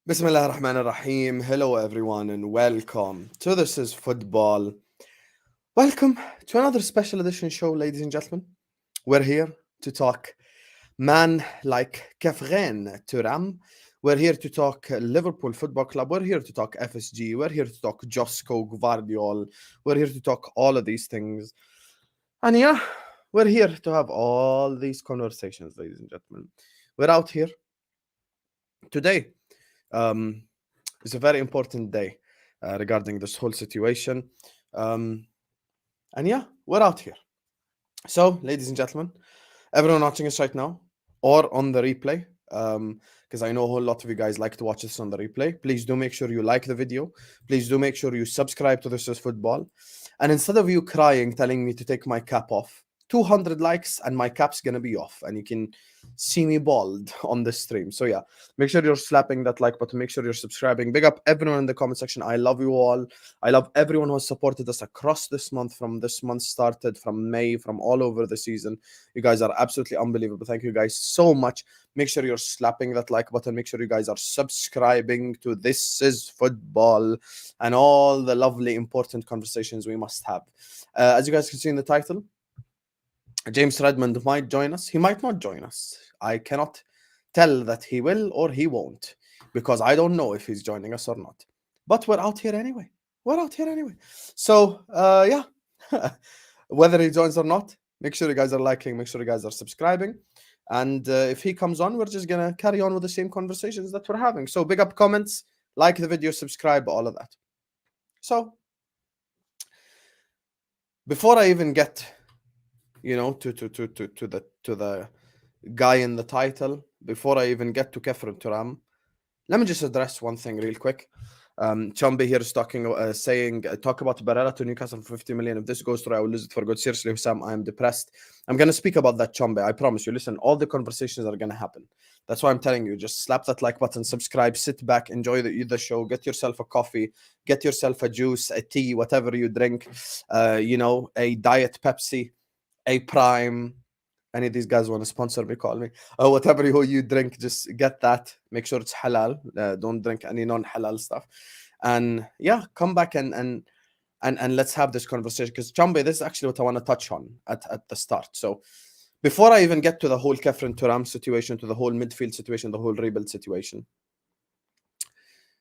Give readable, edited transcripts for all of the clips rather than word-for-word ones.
Bismillah ar-Rahman ar-Rahim. Hello everyone and welcome to This is Football. Welcome to another special edition show, ladies and gentlemen. We're here to talk man like Kheprhen, Thuram. We're here to talk Liverpool Football Club. We're here to talk FSG. We're here to talk Josko Gvardiol. We're here to talk all of these things. And yeah, we're here to have all these conversations, ladies and gentlemen. We're out here today. It's a very important day regarding this whole situation. And yeah, we're out here. So, ladies and gentlemen, everyone watching us right now or on the replay, because I know a whole lot of you guys like to watch this on the replay, please do make sure you like the video. Please do make sure you subscribe to This is Football. And instead of you crying, telling me to take my cap off, 200 likes and my cap's gonna be off and you can see me bald on the stream. So yeah, make sure you're slapping that like button, make sure you're subscribing. Big up everyone in the comment section. I love you all. I love everyone who has supported us across this month, from this month started, from May, from all over the season. You guys are absolutely unbelievable. Thank you guys so much. Make sure you're slapping that like button. Make sure you guys are subscribing to This is Football and all the lovely important conversations we must have. As you guys can see in the title, James Redmond might join us. He might not join us. I cannot tell that he will or he won't, because I don't know if he's joining us or not. But we're out here anyway. We're out here anyway. So, yeah, whether he joins or not, make sure you guys are liking, make sure you guys are subscribing. And if he comes on, we're just going to carry on with the same conversations that we're having. So, big up comments, like the video, subscribe, all of that. So, before I even get to the guy in the title, before I even get to Kheprhen Thuram, let me just address one thing real quick. Chambe here is saying, talk about Barella to Newcastle for 50 million. If this goes through, I will lose it for good. Seriously, Sam, I am depressed. I'm going to speak about that, Chambe. I promise you. Listen, all the conversations are going to happen. That's why I'm telling you, just slap that like button, subscribe, sit back, enjoy the show, get yourself a coffee, get yourself a juice, a tea, whatever you drink, a diet Pepsi, a Prime. Any of these guys want to sponsor me, call me. Whatever you drink, just get that. Make sure it's halal. Don't drink any non-halal stuff. And yeah, come back and let's have this conversation. Because Chambe, this is actually what I want to touch on at the start. So before I even get to the whole Kheprhen Thuram situation, to the whole midfield situation, the whole rebuild situation,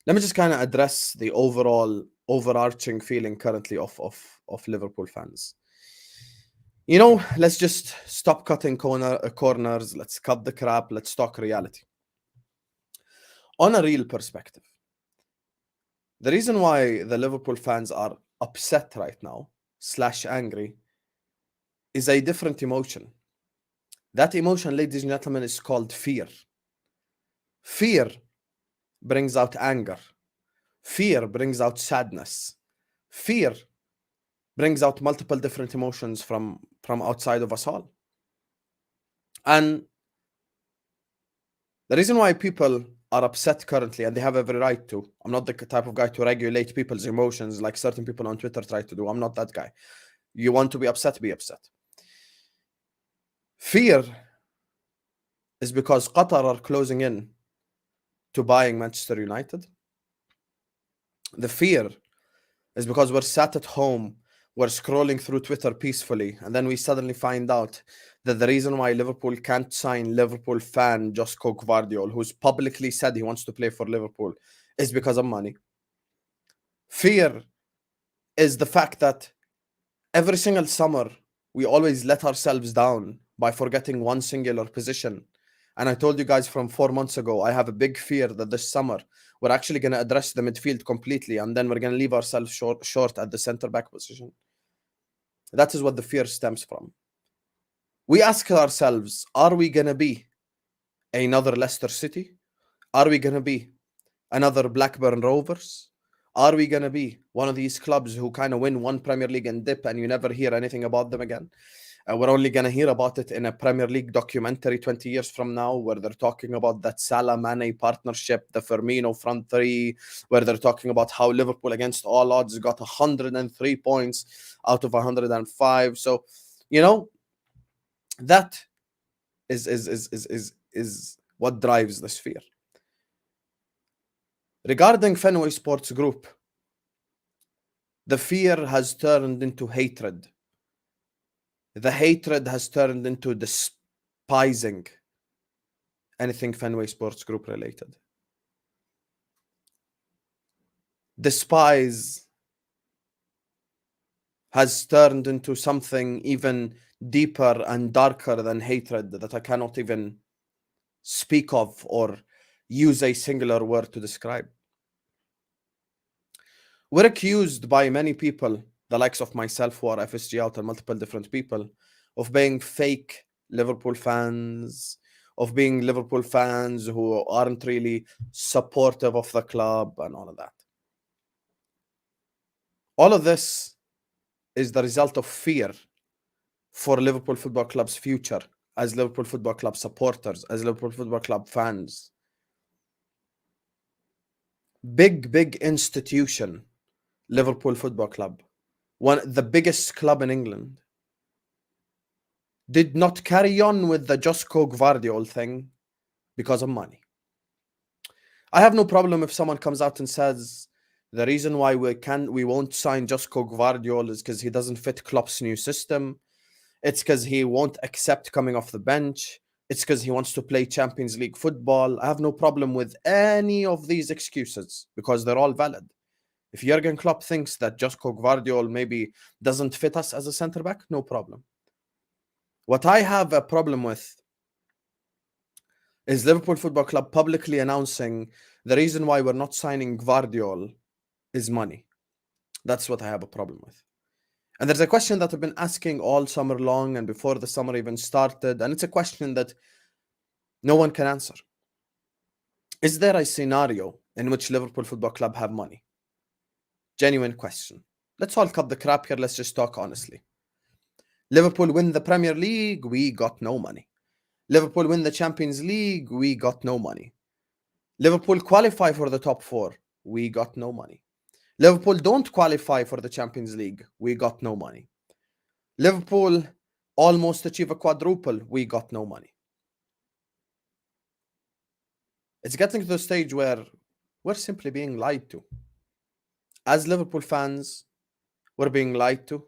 let me just kind of address the overarching feeling currently of Liverpool fans. Let's just stop cutting corners. Let's cut the crap. Let's talk reality. On a real perspective, the reason why the Liverpool fans are upset right now, / angry, is a different emotion. That emotion, ladies and gentlemen, is called fear. Fear brings out anger. Fear brings out sadness. Fear brings out multiple different emotions from outside of us all. And the reason why people are upset currently, and they have every right to, I'm not the type of guy to regulate people's emotions like certain people on Twitter try to do. I'm not that guy. You want to be upset, be upset. Fear is because Qatar are closing in to buying Manchester United. The fear is because we're sat at home, we're scrolling through Twitter peacefully, and then we suddenly find out that the reason why Liverpool can't sign Liverpool fan Josko Gvardiol, who's publicly said he wants to play for Liverpool, is because of money. Fear is the fact that every single summer, we always let ourselves down by forgetting one singular position. And I told you guys from 4 months ago, I have a big fear that this summer, we're actually going to address the midfield completely, and then we're going to leave ourselves short at the centre-back position. That is what the fear stems from. We ask ourselves, are we going to be another Leicester City? Are we going to be another Blackburn Rovers? Are we going to be one of these clubs who kind of win one Premier League and dip and you never hear anything about them again? We're only going to hear about it in a Premier League documentary 20 years from now, where they're talking about that Salah-Mane partnership, the Firmino front three, where they're talking about how Liverpool, against all odds, got 103 points out of 105. So, that is what drives this fear. Regarding Fenway Sports Group, the fear has turned into hatred. The hatred has turned into despising anything Fenway Sports Group related. Despise has turned into something even deeper and darker than hatred that I cannot even speak of or use a singular word to describe. We're accused by many people, the likes of myself who are FSG out and multiple different people, of being fake Liverpool fans, of being Liverpool fans who aren't really supportive of the club and all of that. All of this is the result of fear for Liverpool Football Club's future as Liverpool Football Club supporters, as Liverpool Football Club fans. Big institution, Liverpool Football Club, the biggest club in England, did not carry on with the Josko Gvardiol thing because of money. I have no problem if someone comes out and says the reason why we won't sign Josko Gvardiol is because he doesn't fit Klopp's new system. It's because he won't accept coming off the bench. It's because he wants to play Champions League football. I have no problem with any of these excuses because they're all valid. If Jurgen Klopp thinks that Josko Gvardiol maybe doesn't fit us as a centre-back, no problem. What I have a problem with is Liverpool Football Club publicly announcing the reason why we're not signing Gvardiol is money. That's what I have a problem with. And there's a question that I've been asking all summer long and before the summer even started, and it's a question that no one can answer. Is there a scenario in which Liverpool Football Club have money? Genuine question. Let's all cut the crap here. Let's just talk honestly. Liverpool win the Premier League, we got no money. Liverpool win the Champions League, we got no money. Liverpool qualify for the top four, we got no money. Liverpool don't qualify for the Champions League, we got no money. Liverpool almost achieve a quadruple, we got no money. It's getting to the stage where we're simply being lied to. As Liverpool fans, we're being lied to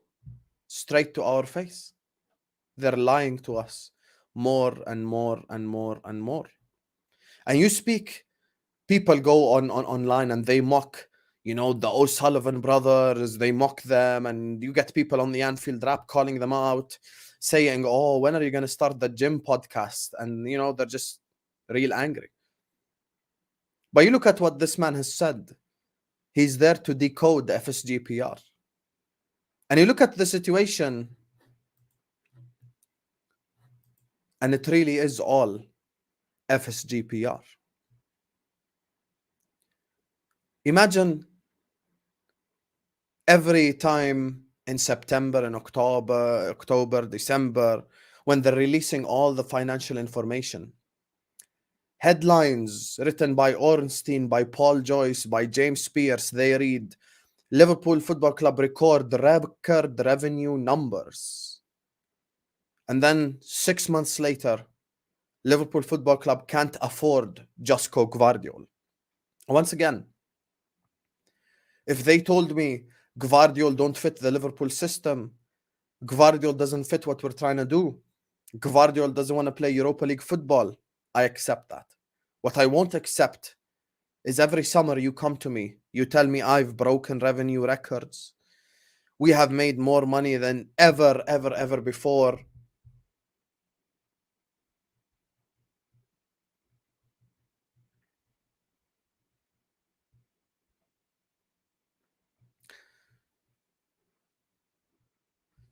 straight to our face. They're lying to us more and more and more and more. And you speak, people go on online and they mock, the O'Sullivan brothers, they mock them, and you get people on the Anfield Rap calling them out, saying, oh, when are you going to start the gym podcast? And, they're just real angry. But you look at what this man has said. He's there to decode FSG PR. And you look at the situation, and it really is all FSG PR. Imagine every time in September and October, December, when they're releasing all the financial information, headlines written by Ornstein, by Paul Joyce, by James Pearce, they read, Liverpool Football Club record revenue numbers. And then 6 months later, Liverpool Football Club can't afford Josko Gvardiol. Once again, if they told me Gvardiol don't fit the Liverpool system, Gvardiol doesn't fit what we're trying to do, Gvardiol doesn't want to play Europa League football, I accept that. What I won't accept is every summer you come to me, you tell me I've broken revenue records. We have made more money than ever before.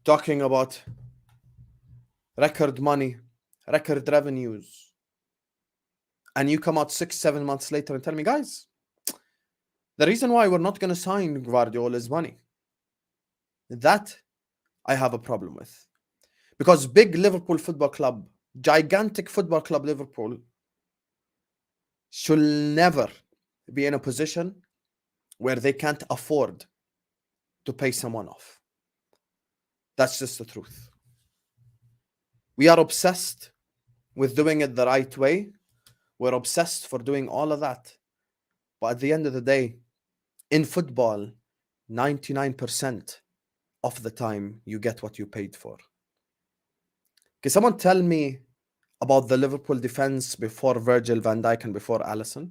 Talking about record money, record revenues. And you come out 6-7 months later and tell me, guys, the reason why we're not going to sign Gvardiol is money. That I have a problem with. Because big Liverpool Football Club, gigantic football club Liverpool, should never be in a position where they can't afford to pay someone off. That's just the truth. We are obsessed with doing it the right way. We're obsessed for doing all of that. But at the end of the day, in football, 99% of the time, you get what you paid for. Can someone tell me about the Liverpool defense before Virgil van Dijk and before Alisson?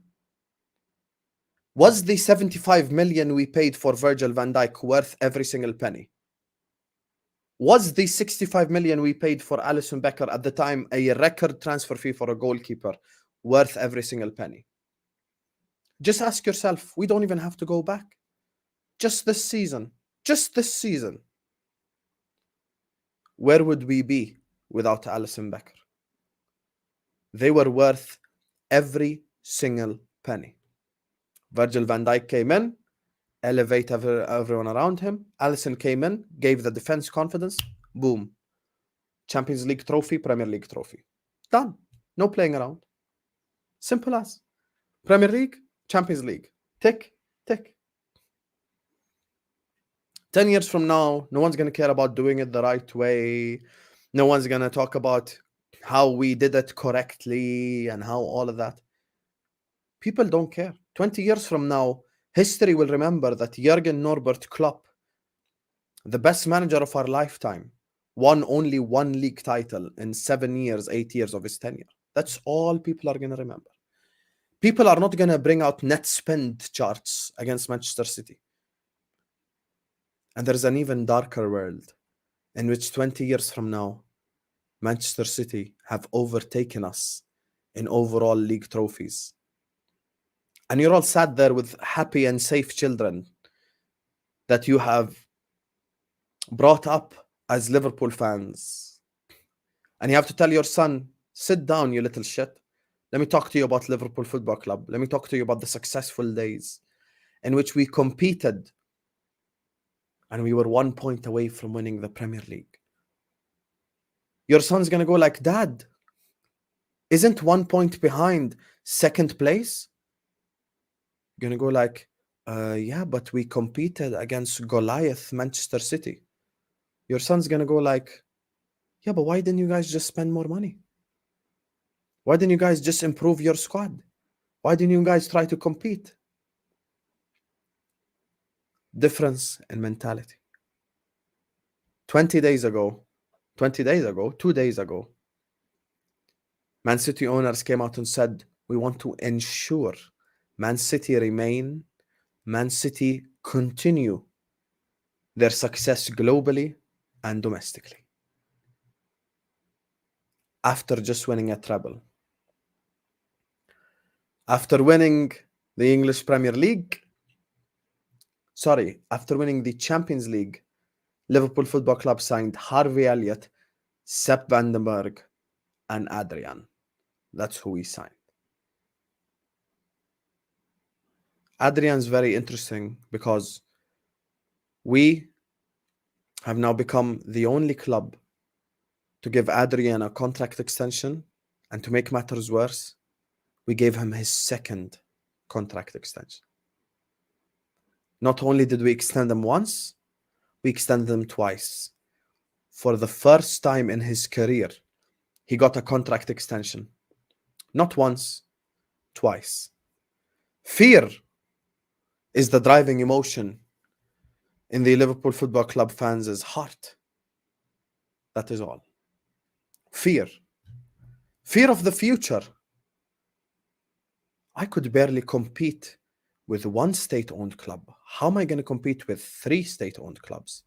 Was the 75 million we paid for Virgil van Dijk worth every single penny? Was the 65 million we paid for Alisson Becker at the time a record transfer fee for a goalkeeper worth every single penny? Just ask yourself. We don't even have to go back. Just this season. Where would we be without Alisson Becker? They were worth every single penny. Virgil van Dijk came in, elevated everyone around him. Alisson came in, gave the defense confidence. Boom. Champions League trophy, Premier League trophy. Done. No playing around. Simple as. Premier League, Champions League. Tick, tick. 10 years from now, no one's going to care about doing it the right way. No one's going to talk about how we did it correctly and how all of that. People don't care. 20 years from now, history will remember that Jurgen Norbert Klopp, the best manager of our lifetime, won only one league title in 7 years, 8 years of his tenure. That's all people are going to remember. People are not going to bring out net spend charts against Manchester City. And there's an even darker world in which 20 years from now, Manchester City have overtaken us in overall league trophies. And you're all sat there with happy and safe children that you have brought up as Liverpool fans. And you have to tell your son, sit down, you little shit. Let me talk to you about Liverpool Football Club. Let me talk to you about the successful days in which we competed and we were 1 point away from winning the Premier League. Your son's going to go like, Dad, isn't 1 point behind second place? You're going to go like, yeah, but we competed against Goliath, Manchester City. Your son's going to go like, yeah, but why didn't you guys just spend more money? Why didn't you guys just improve your squad? Why didn't you guys try to compete? Difference in mentality. 2 days ago, Man City owners came out and said, we want to ensure Man City remain, Man City continue their success globally and domestically. After just winning a treble. After winning the English Premier League, after winning the Champions League, Liverpool Football Club signed Harvey Elliott, Sepp Vandenberg, and Adrian. That's who we signed. Adrian's very interesting because we have now become the only club to give Adrian a contract extension, and to make matters worse, we gave him his second contract extension. Not only did we extend him once, we extended him twice. For the first time in his career, he got a contract extension. Not once, twice. Fear is the driving emotion in the Liverpool Football Club fans' heart. That is all. Fear. Fear of the future. I could barely compete with one state-owned club. How am I going to compete with 3 state-owned clubs?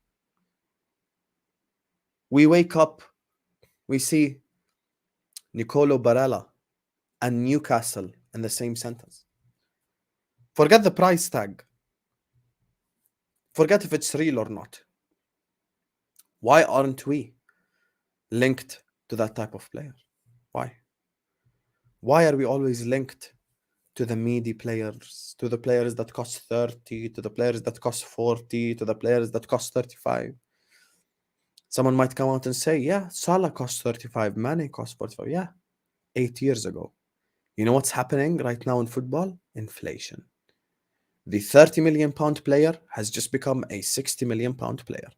We wake up, we see Nicolo Barella and Newcastle in the same sentence. Forget the price tag. Forget if it's real or not. Why aren't we linked to that type of player? Why? Why are we always linked to the meaty players, to the players that cost 30, to the players that cost 40, to the players that cost 35? Someone might come out and say, yeah, Salah cost 35, Mane cost 45. Yeah, 8 years ago. You know what's happening right now in football? Inflation. The 30 million pound player has just become a 60 million pound player.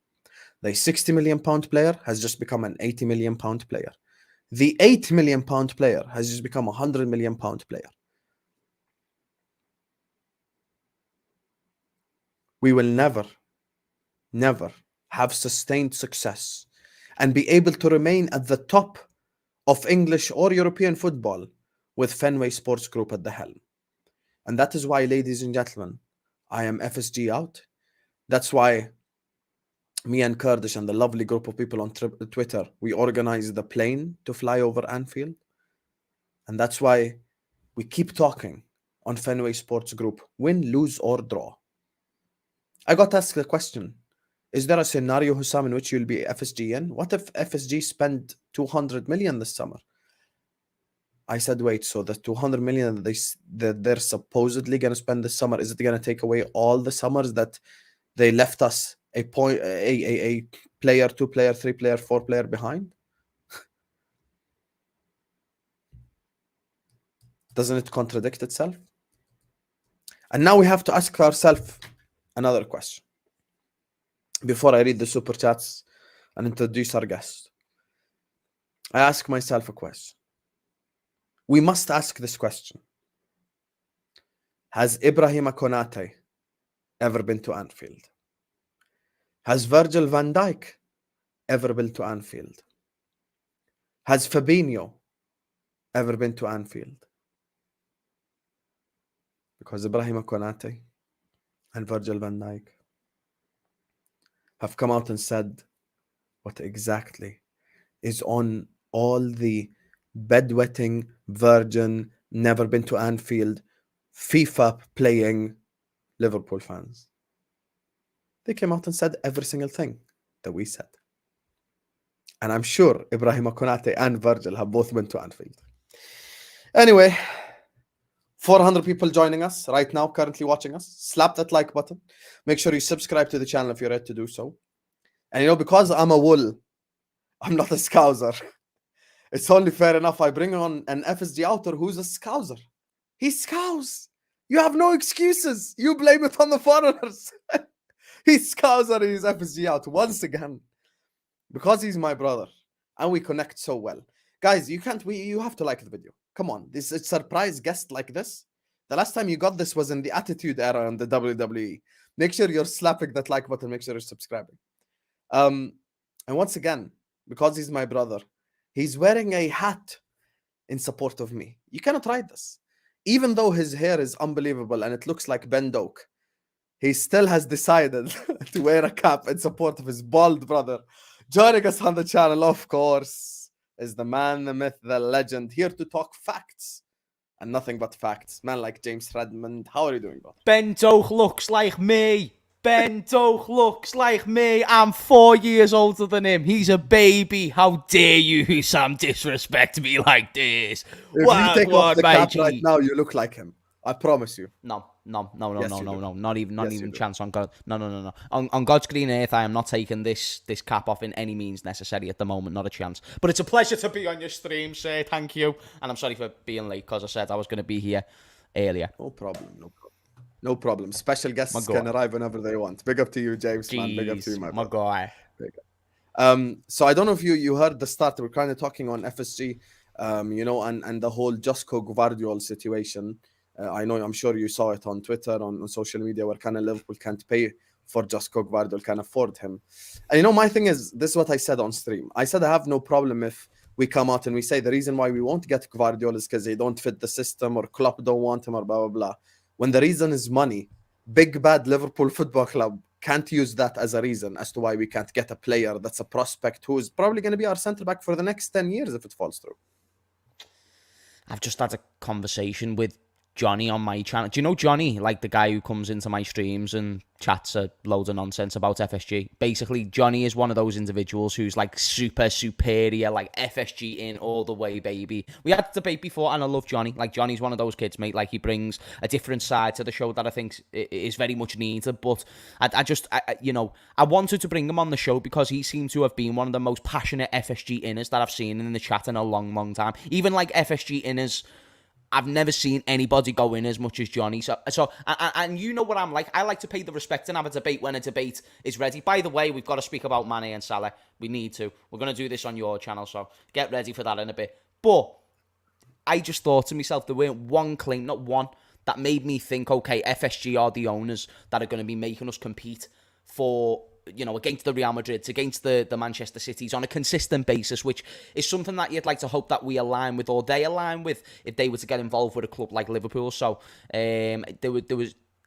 The 60 million pound player has just become an 80 million pound player. The 8 million pound player has just become a 100 million pound player. we will never have sustained success and be able to remain at the top of English or European football with Fenway Sports Group at the helm. And that is why, ladies and gentlemen, I am FSG out. That's why me and Kurdish and the lovely group of people on Twitter, we organized the plane to fly over Anfield. And that's why we keep talking on Fenway Sports Group, win, lose or draw. I got asked the question, is there a scenario, Hussam, in which you'll be FSG in? What if FSG spend 200 million this summer? I said, wait, so the 200 million that they're supposedly going to spend this summer, is it going to take away all the summers that they left us a player, 2 player, 3 player, 4 player behind? Doesn't it contradict itself? And now we have to ask ourselves another question before I read the super chats and introduce our guest. I ask myself a question. We must ask this question. Has Ibrahima Konate ever been to Anfield? Has Virgil van Dijk ever been to Anfield? Has Fabinho ever been to Anfield? Because Ibrahima Konate and Virgil van Dijk have come out and said what exactly is on all the bedwetting, virgin, never been to Anfield, FIFA playing Liverpool fans. They came out and said every single thing that we said. And I'm sure Ibrahima Konate and Virgil have both been to Anfield. Anyway, 400 people joining us right now, currently watching us. Slap that like button. Make sure you subscribe to the channel if you're ready to do so. And you know, because I'm a wool, I'm not a scouser. It's only fair enough I bring on an FSG outer who's a scouser. He scouse. You have no excuses. You blame it on the foreigners. He's scouser, he's FSG out once again. Because he's my brother. And we connect so well. Guys, you have to like the video. Come on, this is a surprise guest like this. The last time you got this was in the Attitude Era on the WWE. Make sure you're slapping that like button. Make sure you're subscribing. And once again, because he's my brother, he's wearing a hat in support of me. You cannot ride this. Even though his hair is unbelievable and it looks like Ben Doak, he still has decided to wear a cap in support of his bald brother. Joining us on the channel, of course, is the man, the myth, the legend, here to talk facts and nothing but facts. Man like James Redmond. How are you doing, brother? Ben Doak looks like me. Ben Doak looks like me. I'm 4 years older than him. He's a baby. How dare you, Sam, disrespect me like this? If you take off the cap right now, you look like him. I promise you. No. Not even chance on God. No. On God's green earth, I am not taking this cap off in any means necessary at the moment. Not a chance. But it's a pleasure to be on your stream, sir. Thank you. And I'm sorry for being late because I said I was going to be here earlier. No problem. Special guests can arrive whenever they want. Big up to you, James. Jeez, man. Big up to you, my guy. So I don't know if you heard the start. We're kind of talking on FSG, and the whole Josko Gvardiol situation. I'm sure you saw it on Twitter, on social media, where kind of Liverpool can't pay for Josko Gvardiol, can't afford him. And my thing is, this is what I said on stream. I said I have no problem if we come out and we say the reason why we won't get Gvardiol is because they don't fit the system or Klopp don't want him or blah, blah, blah. When the reason is money, big bad Liverpool Football Club can't use that as a reason as to why we can't get a player that's a prospect who is probably going to be our centre-back for the next 10 years if it falls through. I've just had a conversation with Johnny on my channel. Do you know Johnny? Like the guy who comes into my streams and chats a load of nonsense about FSG. Basically, Johnny is one of those individuals who's like super superior, like FSG in all the way, baby. We had a debate before and I love Johnny. Like Johnny's one of those kids, mate. Like he brings a different side to the show that I think is very much needed. But I wanted to bring him on the show because he seemed to have been one of the most passionate FSG inners that I've seen in the chat in a long, long time. Even like FSG inners, I've never seen anybody go in as much as Johnny. So, and you know what I'm like. I like to pay the respect and have a debate when a debate is ready. By the way, we've got to speak about Mane and Salah. We need to. We're going to do this on your channel, so get ready for that in a bit. But I just thought to myself, there weren't one claim, not one. that made me think, okay, FSG are the owners that are going to be making us compete for, against the Real Madrids, against the Manchester Cities on a consistent basis, which is something that you'd like to hope that we align with, or they align with, if they were to get involved with a club like Liverpool. So there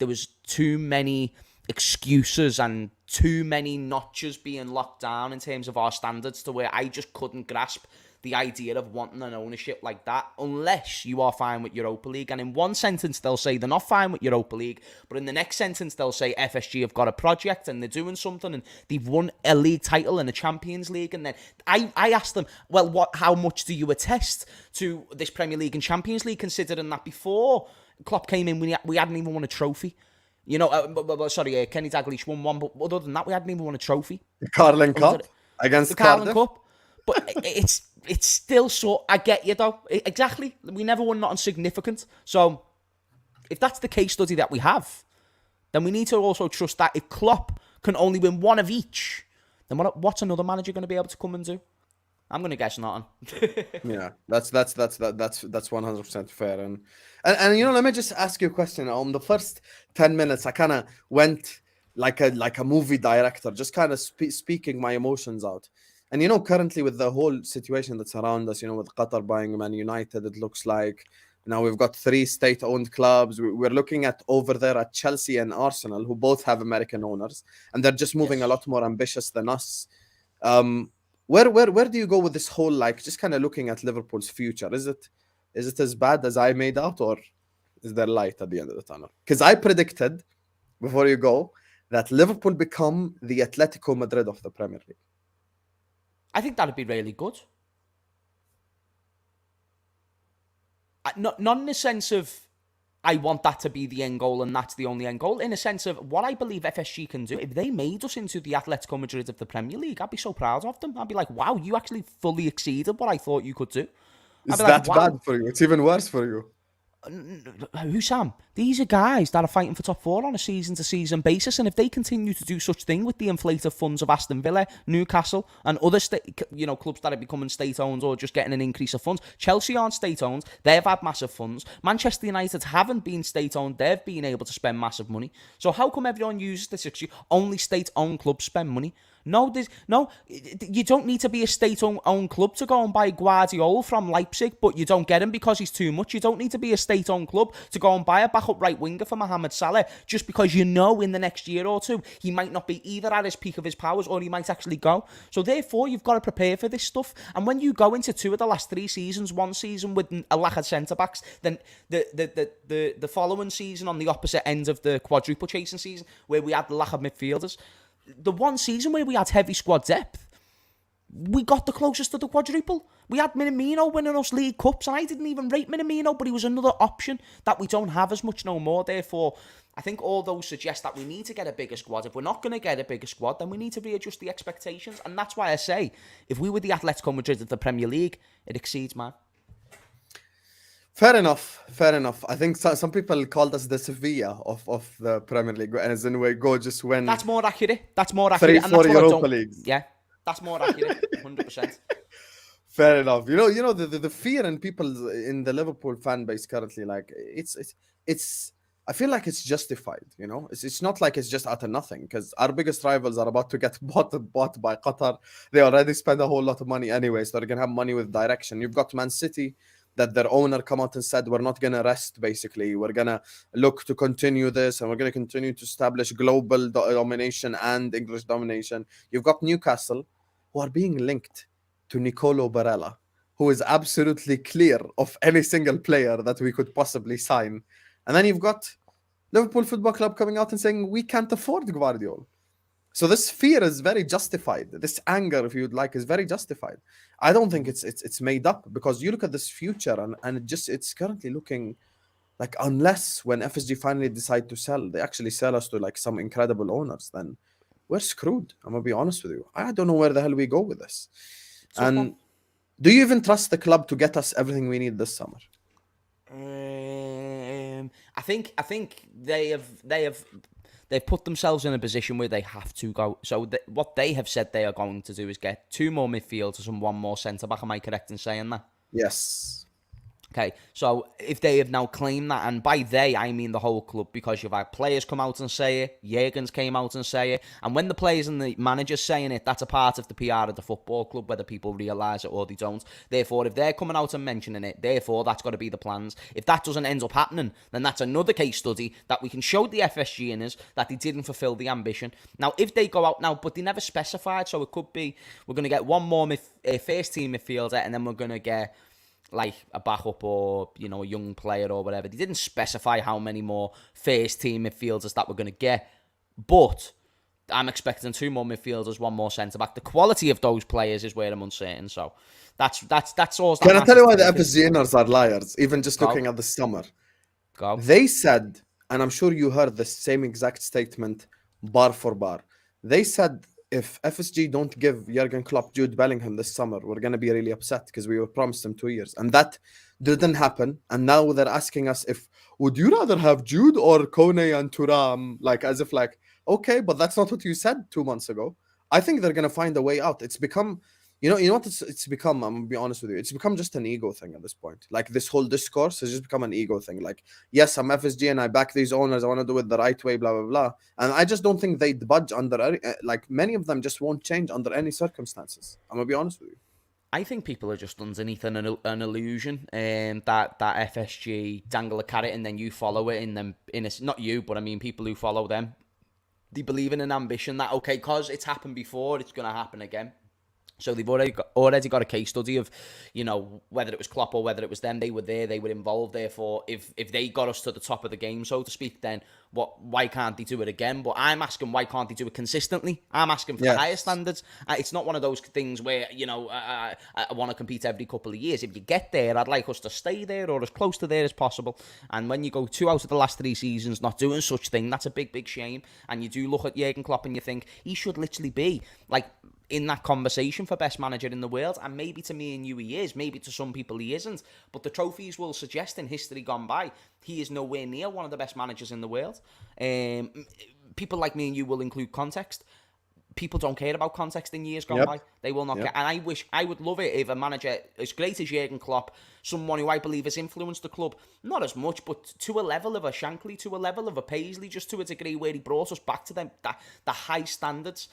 was too many excuses and too many notches being locked down in terms of our standards to where I just couldn't grasp the idea of wanting an ownership like that unless you are fine with Europa League. And in one sentence they'll say they're not fine with Europa League, but in the next sentence they'll say FSG have got a project and they're doing something and they've won a league title in the Champions League. And then I asked them, well, how much do you attest to this Premier League and Champions League, considering that before Klopp came in we hadn't even won a trophy? Kenny Dalglish won one, but other than that, we hadn't even won a trophy. The Carling Cup against the Carling Cup. But it's still so. I get you though. Exactly. We never won nothing significant. So if that's the case study that we have, then we need to also trust that if Klopp can only win one of each, then what's another manager going to be able to come and do? I'm going to guess nothing. Yeah, that's 100% fair. And let me just ask you a question. On the first 10 minutes, I kind of went like a movie director, just kind of speaking my emotions out. And currently with the whole situation that's around us, with Qatar buying Man United, it looks like now we've got 3 state-owned clubs. We're looking at over there at Chelsea and Arsenal, who both have American owners, and they're just moving a lot more ambitious than us. Where do you go with this whole, just kind of looking at Liverpool's future? Is it as bad as I made out, or is there light at the end of the tunnel? Because I predicted, before you go, that Liverpool become the Atletico Madrid of the Premier League. I think that'd be really good. Not in the sense of I want that to be the end goal and that's the only end goal. In a sense of what I believe FSG can do. If they made us into the Atletico Madrid of the Premier League, I'd be so proud of them. I'd be like, wow, you actually fully exceeded what I thought you could do. Is that bad for you? It's even worse for you. Who, Sam? These are guys that are fighting for top 4 on a season-to-season basis, and if they continue to do such thing with the inflated funds of Aston Villa, Newcastle, and other clubs that are becoming state-owned or just getting an increase of funds. Chelsea aren't state-owned; they've had massive funds. Manchester United haven't been state-owned; they've been able to spend massive money. So how come everyone uses this excuse? Only state-owned clubs spend money. No, you don't need to be a state-owned club to go and buy Guardiola from Leipzig, but you don't get him because he's too much. You don't need to be a state-owned club to go and buy a backup right winger for Mohamed Salah just because in the next year or two he might not be either at his peak of his powers or he might actually go. So therefore, you've got to prepare for this stuff. And when you go into 2 of the last 3 seasons, one season with a lack of centre-backs, then the following season on the opposite end of the quadruple chasing season where we had the lack of midfielders, the one season where we had heavy squad depth, we got the closest to the quadruple. We had Minamino winning us League Cups, and I didn't even rate Minamino, but he was another option that we don't have as much no more. Therefore, I think all those suggest that we need to get a bigger squad. If we're not going to get a bigger squad, then we need to readjust the expectations, and that's why I say, if we were the Atletico Madrid of the Premier League, it exceeds, man. Fair enough. I think some people called us the Sevilla of the Premier League, as in we go just win. That's more accurate. 3-4 Europa Leagues. Yeah, that's more accurate. 100%. Fair enough. The fear in people in the Liverpool fan base currently, it's. I feel like it's justified. It's not like it's just out of nothing, because our biggest rivals are about to get bought by Qatar. They already spend a whole lot of money anyway, so they're gonna have money with direction. You've got Man City, that their owner come out and said, we're not going to rest, basically. We're going to look to continue this, and we're going to continue to establish global domination and English domination. You've got Newcastle, who are being linked to Nicolo Barella, who is absolutely clear of any single player that we could possibly sign. And then you've got Liverpool Football Club coming out and saying, we can't afford Guardiola. So this fear is very justified. This anger, if you'd like, is very justified. I don't think it's made up, because you look at this future and it's currently looking like, unless when FSG finally decide to sell, they actually sell us to some incredible owners, then we're screwed. I'm gonna be honest with you. I don't know where the hell we go with this. And do you even trust the club to get us everything we need this summer? I think they've put themselves in a position where they have to go. So what they have said they are going to do is get 2 more midfielders and 1 more centre-back. Am I correct in saying that? Yes. Okay, so if they have now claimed that, and by they, I mean the whole club, because you've had players come out and say it, Jurgens came out and say it, and when the players and the managers saying it, that's a part of the PR of the football club, whether people realise it or they don't. Therefore, if they're coming out and mentioning it, therefore, that's got to be the plans. If that doesn't end up happening, then that's another case study that we can show the FSG in us that they didn't fulfil the ambition. Now, if they go out now, but they never specified, so it could be, we're going to get one more first team midfielder, and then we're going to get like a backup or, you know, a young player or whatever. They didn't specify how many more first team midfielders that we're going to get, but I'm expecting 2 more midfielders, 1 more centre back. The quality of those players is where I'm uncertain. So that's all. Can I tell you why the FSGNers are liars? Even just looking at the summer, Go. They said, and I'm sure you heard the same exact statement bar for bar. They said, if FSG don't give Jurgen Klopp Jude Bellingham this summer, we're going to be really upset because we were promised him 2 years. And that didn't happen. And now they're asking us would you rather have Jude or Kone and Thuram? Like, as if like, okay, but that's not what you said 2 months ago. I think they're going to find a way out. It's become, you know what it's become? I'm going to be honest with you. It's become just an ego thing at this point. Like, this whole discourse has just become an ego thing. Like, yes, I'm FSG and I back these owners. I want to do it the right way, blah, blah, blah. And I just don't think they'd budge under, like, many of them just won't change under any circumstances. I'm going to be honest with you. I think people are just underneath an illusion, that FSG dangle a carrot and then you follow it, and then not you, but I mean people who follow them. They believe in an ambition that, okay, because it's happened before, it's going to happen again. So they've already got a case study of, you know, whether it was Klopp or whether it was them. They were there, they were involved. Therefore, if they got us to the top of the game, so to speak, then why can't they do it again? But I'm asking, why can't they do it consistently? I'm asking for the higher standards. It's not one of those things where, you know, I want to compete every couple of years. If you get there, I'd like us to stay there or as close to there as possible. And when you go 2 out of the last 3 seasons not doing such thing, that's a big, big shame. And you do look at Jurgen Klopp and you think he should literally be like in that conversation for best manager in the world, and maybe to me and you he is, maybe to some people he isn't, but the trophies will suggest in history gone by he is nowhere near one of the best managers in the world. People like me and you will include context. People don't care about context in years gone by. They will not get. And I would love it if a manager as great as Jurgen Klopp, someone who I believe has influenced the club, not as much, but to a level of a Shankly, to a level of a Paisley, just to a degree where he brought us back to the high standards.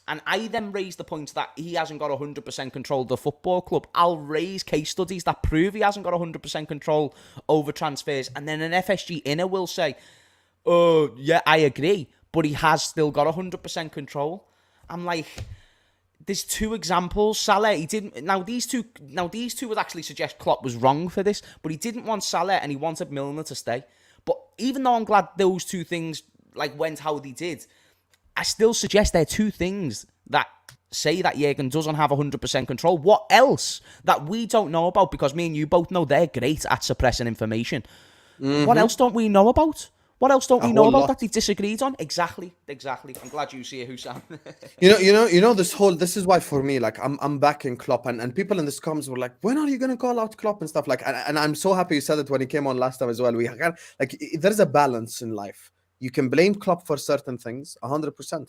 And I then raise the point that he hasn't got 100% control of the football club. I'll raise case studies that prove he hasn't got 100% control over transfers. And then an FSG inner will say, oh, yeah, I agree, but he has still got 100% control. I'm like, there's 2 examples. Salah, he didn't. Now these two would actually suggest Klopp was wrong for this, but he didn't want Salah and he wanted Milner to stay. But even though I'm glad those 2 things like went how they did, I still suggest there are 2 things that say that Jurgen doesn't have 100% control. What else that we don't know about? Because me and you both know they're great at suppressing information. Mm-hmm. What else don't we know about? What else don't we know about that they've disagreed on? Exactly. I'm glad you see it, Hussam. you know this is why for me, like I'm backing Klopp, and people in this comments were like, when are you gonna call out Klopp and stuff like, and I'm so happy you said it when he came on last time as well. We like there's a balance in life. You can blame Klopp for certain things, 100%.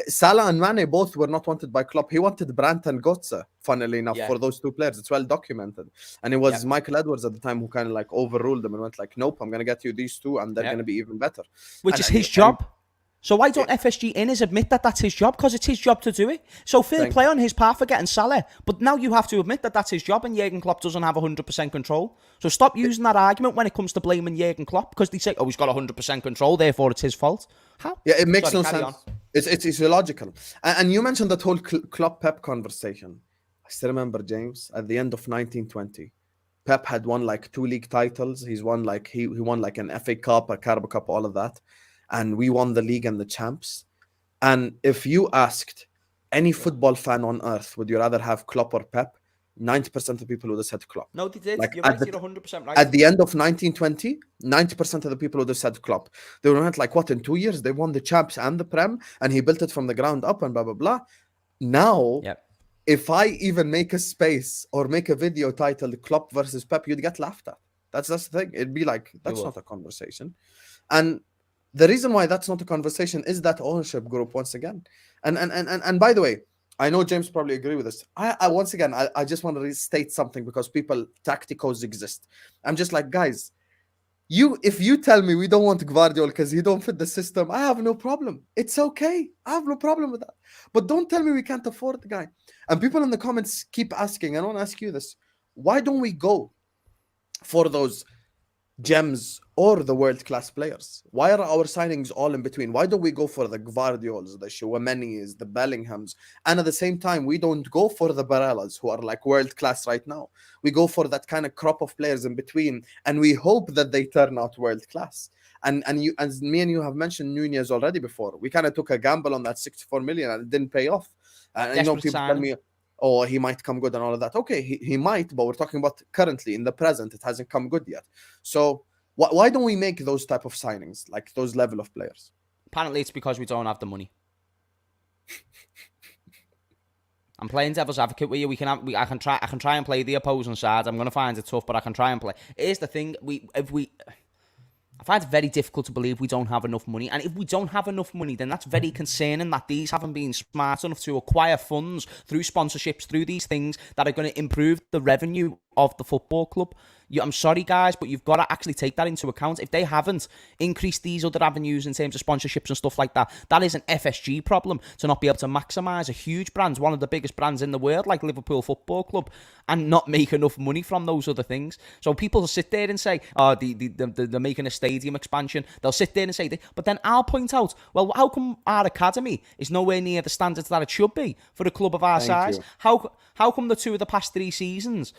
Salah and Mane both were not wanted by Klopp. He wanted Brandt and Götze, funnily enough, for those 2 players. It's well documented. And it was Michael Edwards at the time who kind of like overruled them and went like, nope, I'm going to get you these 2 and they're going to be even better. Which is his job. So why don't FSG inners admit that that's his job? Because it's his job to do it. So fair play on his part for getting Salah. But now you have to admit that that's his job and Jurgen Klopp doesn't have 100% control. So stop using that argument when it comes to blaming Jurgen Klopp, because they say, oh, he's got 100% control, therefore it's his fault. How? Yeah, it makes no sense. It's illogical. And you mentioned that whole Klopp-Pep conversation. I still remember, James, at the end of 1920, Pep had won like 2 league titles. He won like an FA Cup, a Carabao Cup, all of that. And we won the league and the champs. And if you asked any football fan on earth, would you rather have Klopp or Pep? 90% of the people would have said Klopp. No, they did. Like, you're right. You're 100% right. At the end of 1920, 90% of the people would have said Klopp. They were not like, what, in 2 years? They won the champs and the Prem, and he built it from the ground up and blah, blah, blah. Now, if I even make a space or make a video titled Klopp versus Pep, you'd get laughed at. That's the thing. It'd be like, that's not a conversation. And the reason why that's not a conversation is that ownership group once again. And by the way, I know James probably agree with this. I once again, I just want to restate something because people tacticos exist. I'm just like, guys, if you tell me we don't want Guardiola because he don't fit the system, I have no problem. It's okay. I have no problem with that. But don't tell me we can't afford the guy. And people in the comments keep asking, I don't ask you this. Why don't we go for those gems or the world-class players? Why are our signings all in between? Why don't we go for the Guardiolas, the Chouamenis, the Bellinghams, and at the same time we don't go for the Barellas who are like world-class right now? We go for that kind of crop of players in between, and we hope that they turn out world-class. And you, as me and you have mentioned Nunez already before, we kind of took a gamble on that 64 million and it didn't pay off. And you know, people tell me, oh, he might come good and all of that. Okay, he might, but we're talking about currently in the present. It hasn't come good yet. So why don't we make those type of signings, like those level of players? Apparently, it's because we don't have the money. I'm playing devil's advocate with you. I can try and play the opposing side. I'm going to find it tough, but I can try and play. Here's the thing: I find it very difficult to believe we don't have enough money. And if we don't have enough money, then that's very concerning that these haven't been smart enough to acquire funds through sponsorships, through these things that are going to improve the revenue of the football club. I'm sorry, guys, but you've got to actually take that into account. If they haven't increased these other avenues in terms of sponsorships and stuff like that, that is an FSG problem to not be able to maximise a huge brand, one of the biggest brands in the world, like Liverpool Football Club, and not make enough money from those other things. So people sit there and say, oh, they're making a stadium expansion. They'll sit there and say, but then I'll point out, well, how come our academy is nowhere near the standards that it should be for a club of our size? How come the two of the past 3 seasons...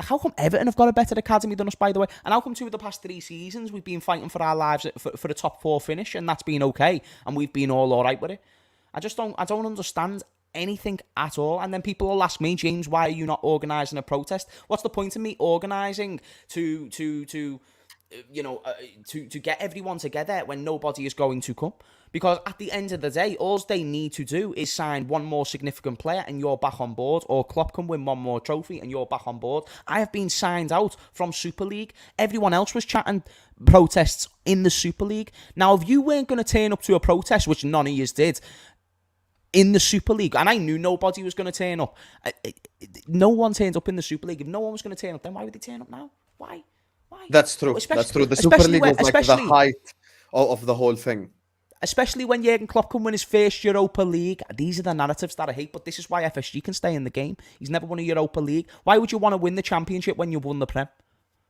how come Everton have got a better academy than us, by the way? And how come 2 of the past 3 seasons we've been fighting for our lives for a top 4 finish, and that's been okay, and we've been all right with it? I don't understand anything at all. And then people will ask me, James, why are you not organising a protest? What's the point of me organising to get everyone together when nobody is going to come? Because at the end of the day, all they need to do is sign one more significant player and you're back on board, or Klopp can win one more trophy and you're back on board. I have been signed out from Super League. Everyone else was chatting protests in the Super League. Now, if you weren't going to turn up to a protest, which none of you did, in the Super League, and I knew nobody was going to turn up, no one turned up in the Super League. If no one was going to turn up, then why would they turn up now? Why? That's true. That's true. The Super League was like the height of the whole thing. Especially when Jurgen Klopp can win his first Europa League. These are the narratives that I hate, but this is why FSG can stay in the game. He's never won a Europa League. Why would you want to win the Championship when you've won the Prem?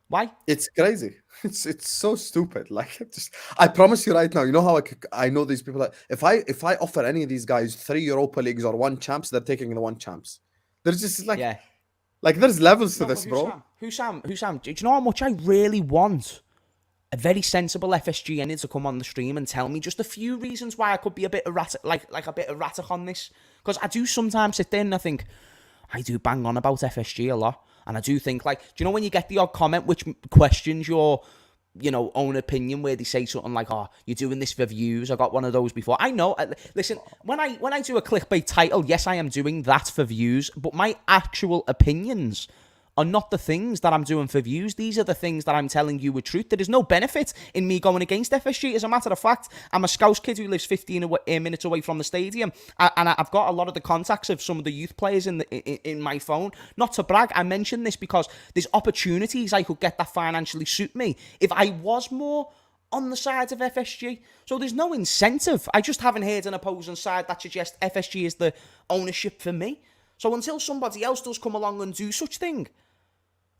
Why? It's crazy. It's so stupid. Like, I promise you right now, you know how I know these people. If I offer any of these guys 3 Europa Leagues or 1 champs, they're taking the 1 champs. There's just like, yeah. Like there's levels to this, bro. Sam? Do you know how much I really want a very sensible FSG in to come on the stream and tell me just a few reasons why I could be a bit erratic, like a bit erratic on this? Because I do sometimes sit there and I think, I do bang on about FSG a lot. And I do think, like, do you know when you get the odd comment which questions your, own opinion, where they say something like, oh, you're doing this for views? I got one of those before. I know. Listen, when I do a clickbait title, yes, I am doing that for views, but my actual opinions are not the things that I'm doing for views. These are the things that I'm telling you with truth. There is no benefit in me going against FSG. As a matter of fact, I'm a Scouse kid who lives 15 minutes away from the stadium, and I've got a lot of the contacts of some of the youth players in my phone. Not to brag, I mention this because there's opportunities I could get that financially suit me if I was more on the side of FSG. So there's no incentive. I just haven't heard an opposing side that suggests FSG is the ownership for me. So until somebody else does come along and do such thing,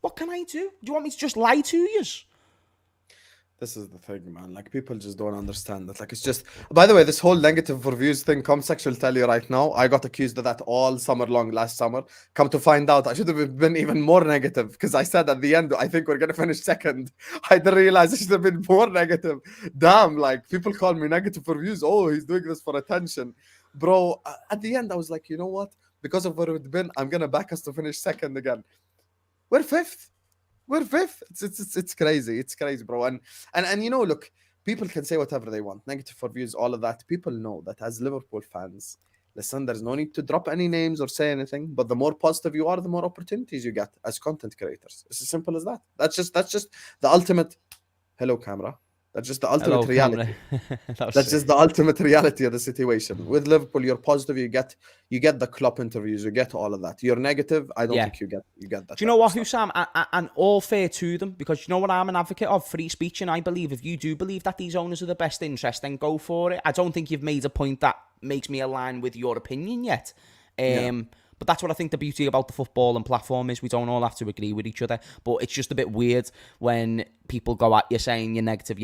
what can I do? Do you want me to just lie to you? This is the thing, man. Like, people just don't understand that. Like, it's just... By the way, this whole negative reviews thing, Comsex will tell you right now, I got accused of that all summer long last summer. Come to find out, I should have been even more negative, because I said at the end, I think we're going to finish second. I didn't realize I should have been more negative. Damn, like, people call me negative reviews. Oh, he's doing this for attention. Bro, at the end, I was like, you know what? Because of where we've been, I'm going to back us to finish second again. We're fifth. It's crazy. It's crazy, bro. And look, people can say whatever they want. Negative reviews, all of that. People know that as Liverpool fans, listen, there's no need to drop any names or say anything. But the more positive you are, the more opportunities you get as content creators. It's as simple as that. That's just the ultimate. Hello, camera. That's just the ultimate Hello, reality. camera. That's just the ultimate reality of the situation. With Liverpool, you're positive. You get the Klopp interviews. You get all of that. You're negative. I don't Yeah. think you get that. Do you know what, Hussam? And all fair to them, because you know what, I'm an advocate of free speech, and I believe if you do believe that these owners are the best interest, then go for it. I don't think you've made a point that makes me align with your opinion yet. But that's what I think the beauty about the football and platform is. We don't all have to agree with each other, but it's just a bit weird when people go at you saying you're negative,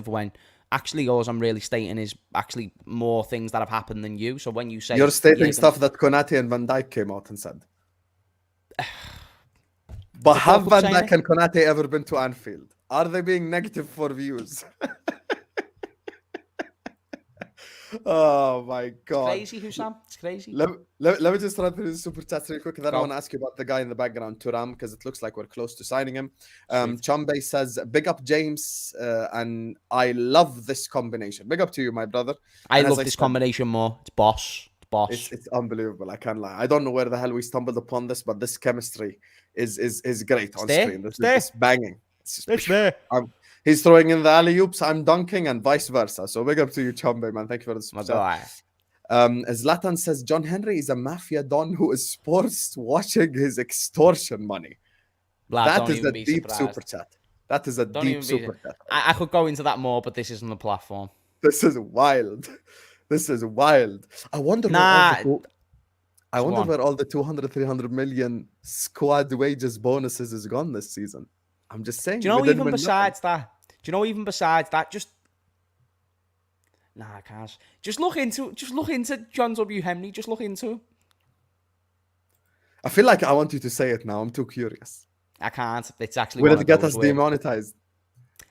when actually all I'm really stating is actually more things that have happened than you. So when you say... You're stating stuff that Konate and Van Dijk came out and said. But have Van Dijk and Konate ever been to Anfield? Are they being negative for views? Oh my God. It's crazy, Hussam. It's crazy. Let me just run through the super chats real quick. Then I want to ask you about the guy in the background, Thuram, because it looks like we're close to signing him. Chambe says, big up James, and I love this combination. Big up to you, my brother. I love this combination more. It's boss. It's unbelievable. I can't lie. I don't know where the hell we stumbled upon this, but this chemistry is great on screen. This is banging. It's there. He's throwing in the alley-oops, I'm dunking, and vice versa. So big up to you, Chambe, man. Thank you for the support. Zlatan says, John Henry is a mafia don who is forced watching his extortion money. That is a deep super chat. That is a deep super chat. I could go into that more, but this isn't the platform. This is wild. This is wild. I wonder where all the 200, 300 million squad wages bonuses is gone this season. I'm just saying. Do you know, even besides that, just... Nah, I can't. Just look into John W. Henry. Just look into him. I feel like I want you to say it now. I'm too curious. I can't. It's actually... Will it get us demonetized?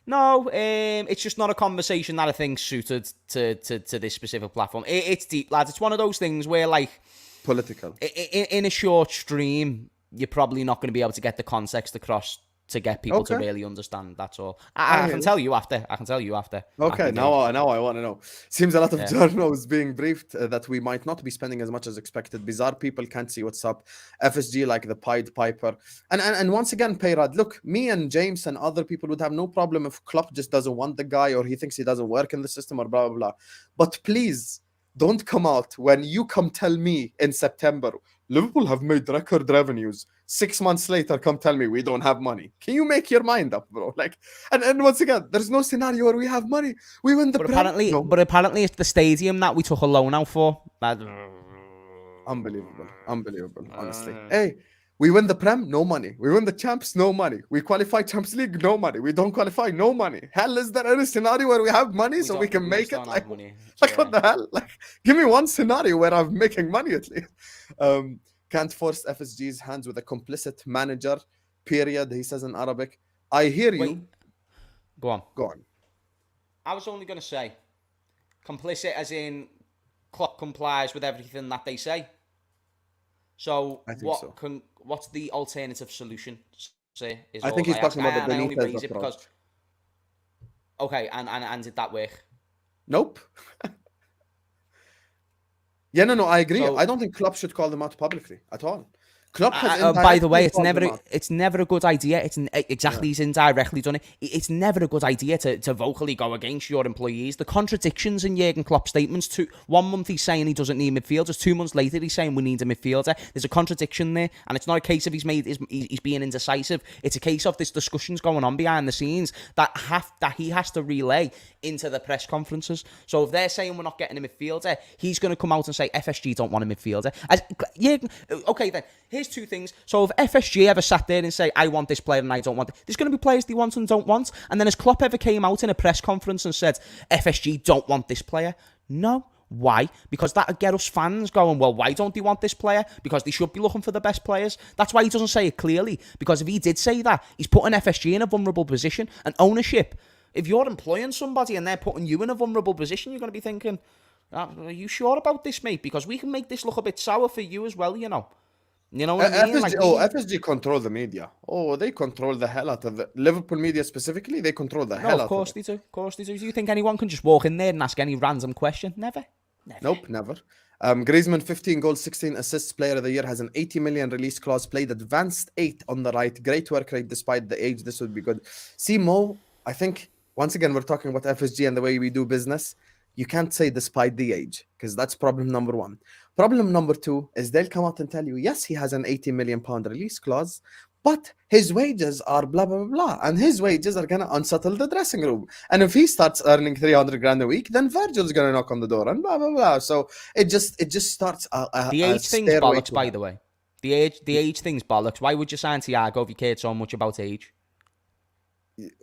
No, it's just not a conversation that I think suited to this specific platform. It's deep, lads. It's one of those things where, like... Political. In a short stream, you're probably not going to be able to get the context across to get people to really understand. That's all. I can tell you after. Okay, now I want to know. Seems a lot of journals being briefed that we might not be spending as much as expected. Bizarre people can't see what's up. FSG like the Pied Piper. And once again, Payrad, look, me and James and other people would have no problem if Klopp just doesn't want the guy or he thinks he doesn't work in the system or blah, blah, blah. But please, don't come out when you come tell me in September, Liverpool have made record revenues. 6 months later, come tell me we don't have money. Can you make your mind up, bro? Like, and once again, there's no scenario where we have money. We win the but apparently it's the stadium that we took a loan out for. Unbelievable, honestly. Hey, we win the Prem, no money. We win the Champs, no money. We qualify Champions League, no money. We don't qualify, no money. Hell, is there any scenario where we have money so we can make it? Like what the hell? Like, give me one scenario where I'm making money at least. Can't force FSG's hands with a complicit manager, period. He says in Arabic. I hear you. Go on. I was only going to say, complicit as in Klopp complies with everything that they say. So what's the alternative solution? I think he's talking about the Benitez approach. Okay, and did that work? Nope. Yeah, no, I agree. So, I don't think Klopp should call them out publicly at all. Klopp has by the way, it's never a good idea. He's indirectly done it. It's never a good idea to vocally go against your employees. The contradictions in Jurgen Klopp's statements. 1 month he's saying he doesn't need midfielders. 2 months later he's saying we need a midfielder. There's a contradiction there, and it's not a case of he's being indecisive. It's a case of this discussions going on behind the scenes that he has to relay into the press conferences. So if they're saying we're not getting a midfielder, he's going to come out and say FSG don't want a midfielder. Okay then. Here's two things. So if FSG ever sat there and say, I want this player and I don't want it, there's going to be players they want and don't want. And then as Klopp ever came out in a press conference and said, FSG don't want this player. No. Why? Because that would get us fans going, well, why don't they want this player? Because they should be looking for the best players. That's why he doesn't say it clearly. Because if he did say that, he's putting FSG in a vulnerable position. And ownership, if you're employing somebody and they're putting you in a vulnerable position, you're going to be thinking, are you sure about this, mate? Because we can make this look a bit sour for you as well, you know. You know what I mean? FSG control the media. They control the hell out of the Liverpool media specifically. They control the hell out of it. Of course they do. Do you think anyone can just walk in there and ask any random question? Never. Nope, never. Griezmann, 15 goals, 16 assists, player of the year, has an 80 million release clause, played advanced 8 on the right. Great work rate despite the age. This would be good. See, Mo, I think once again, we're talking about FSG and the way we do business. You can't say despite the age, because that's problem number one. Problem number two is they'll come out and tell you, yes, he has an 80 million pound release clause, but his wages are blah, blah, blah, blah. And his wages are going to unsettle the dressing room. And if he starts earning 300 grand a week, then Virgil's going to knock on the door and blah, blah, blah. So it just starts The age thing's bollocks, by the way. The age thing's bollocks. Why would you sign Thiago if you cared so much about age?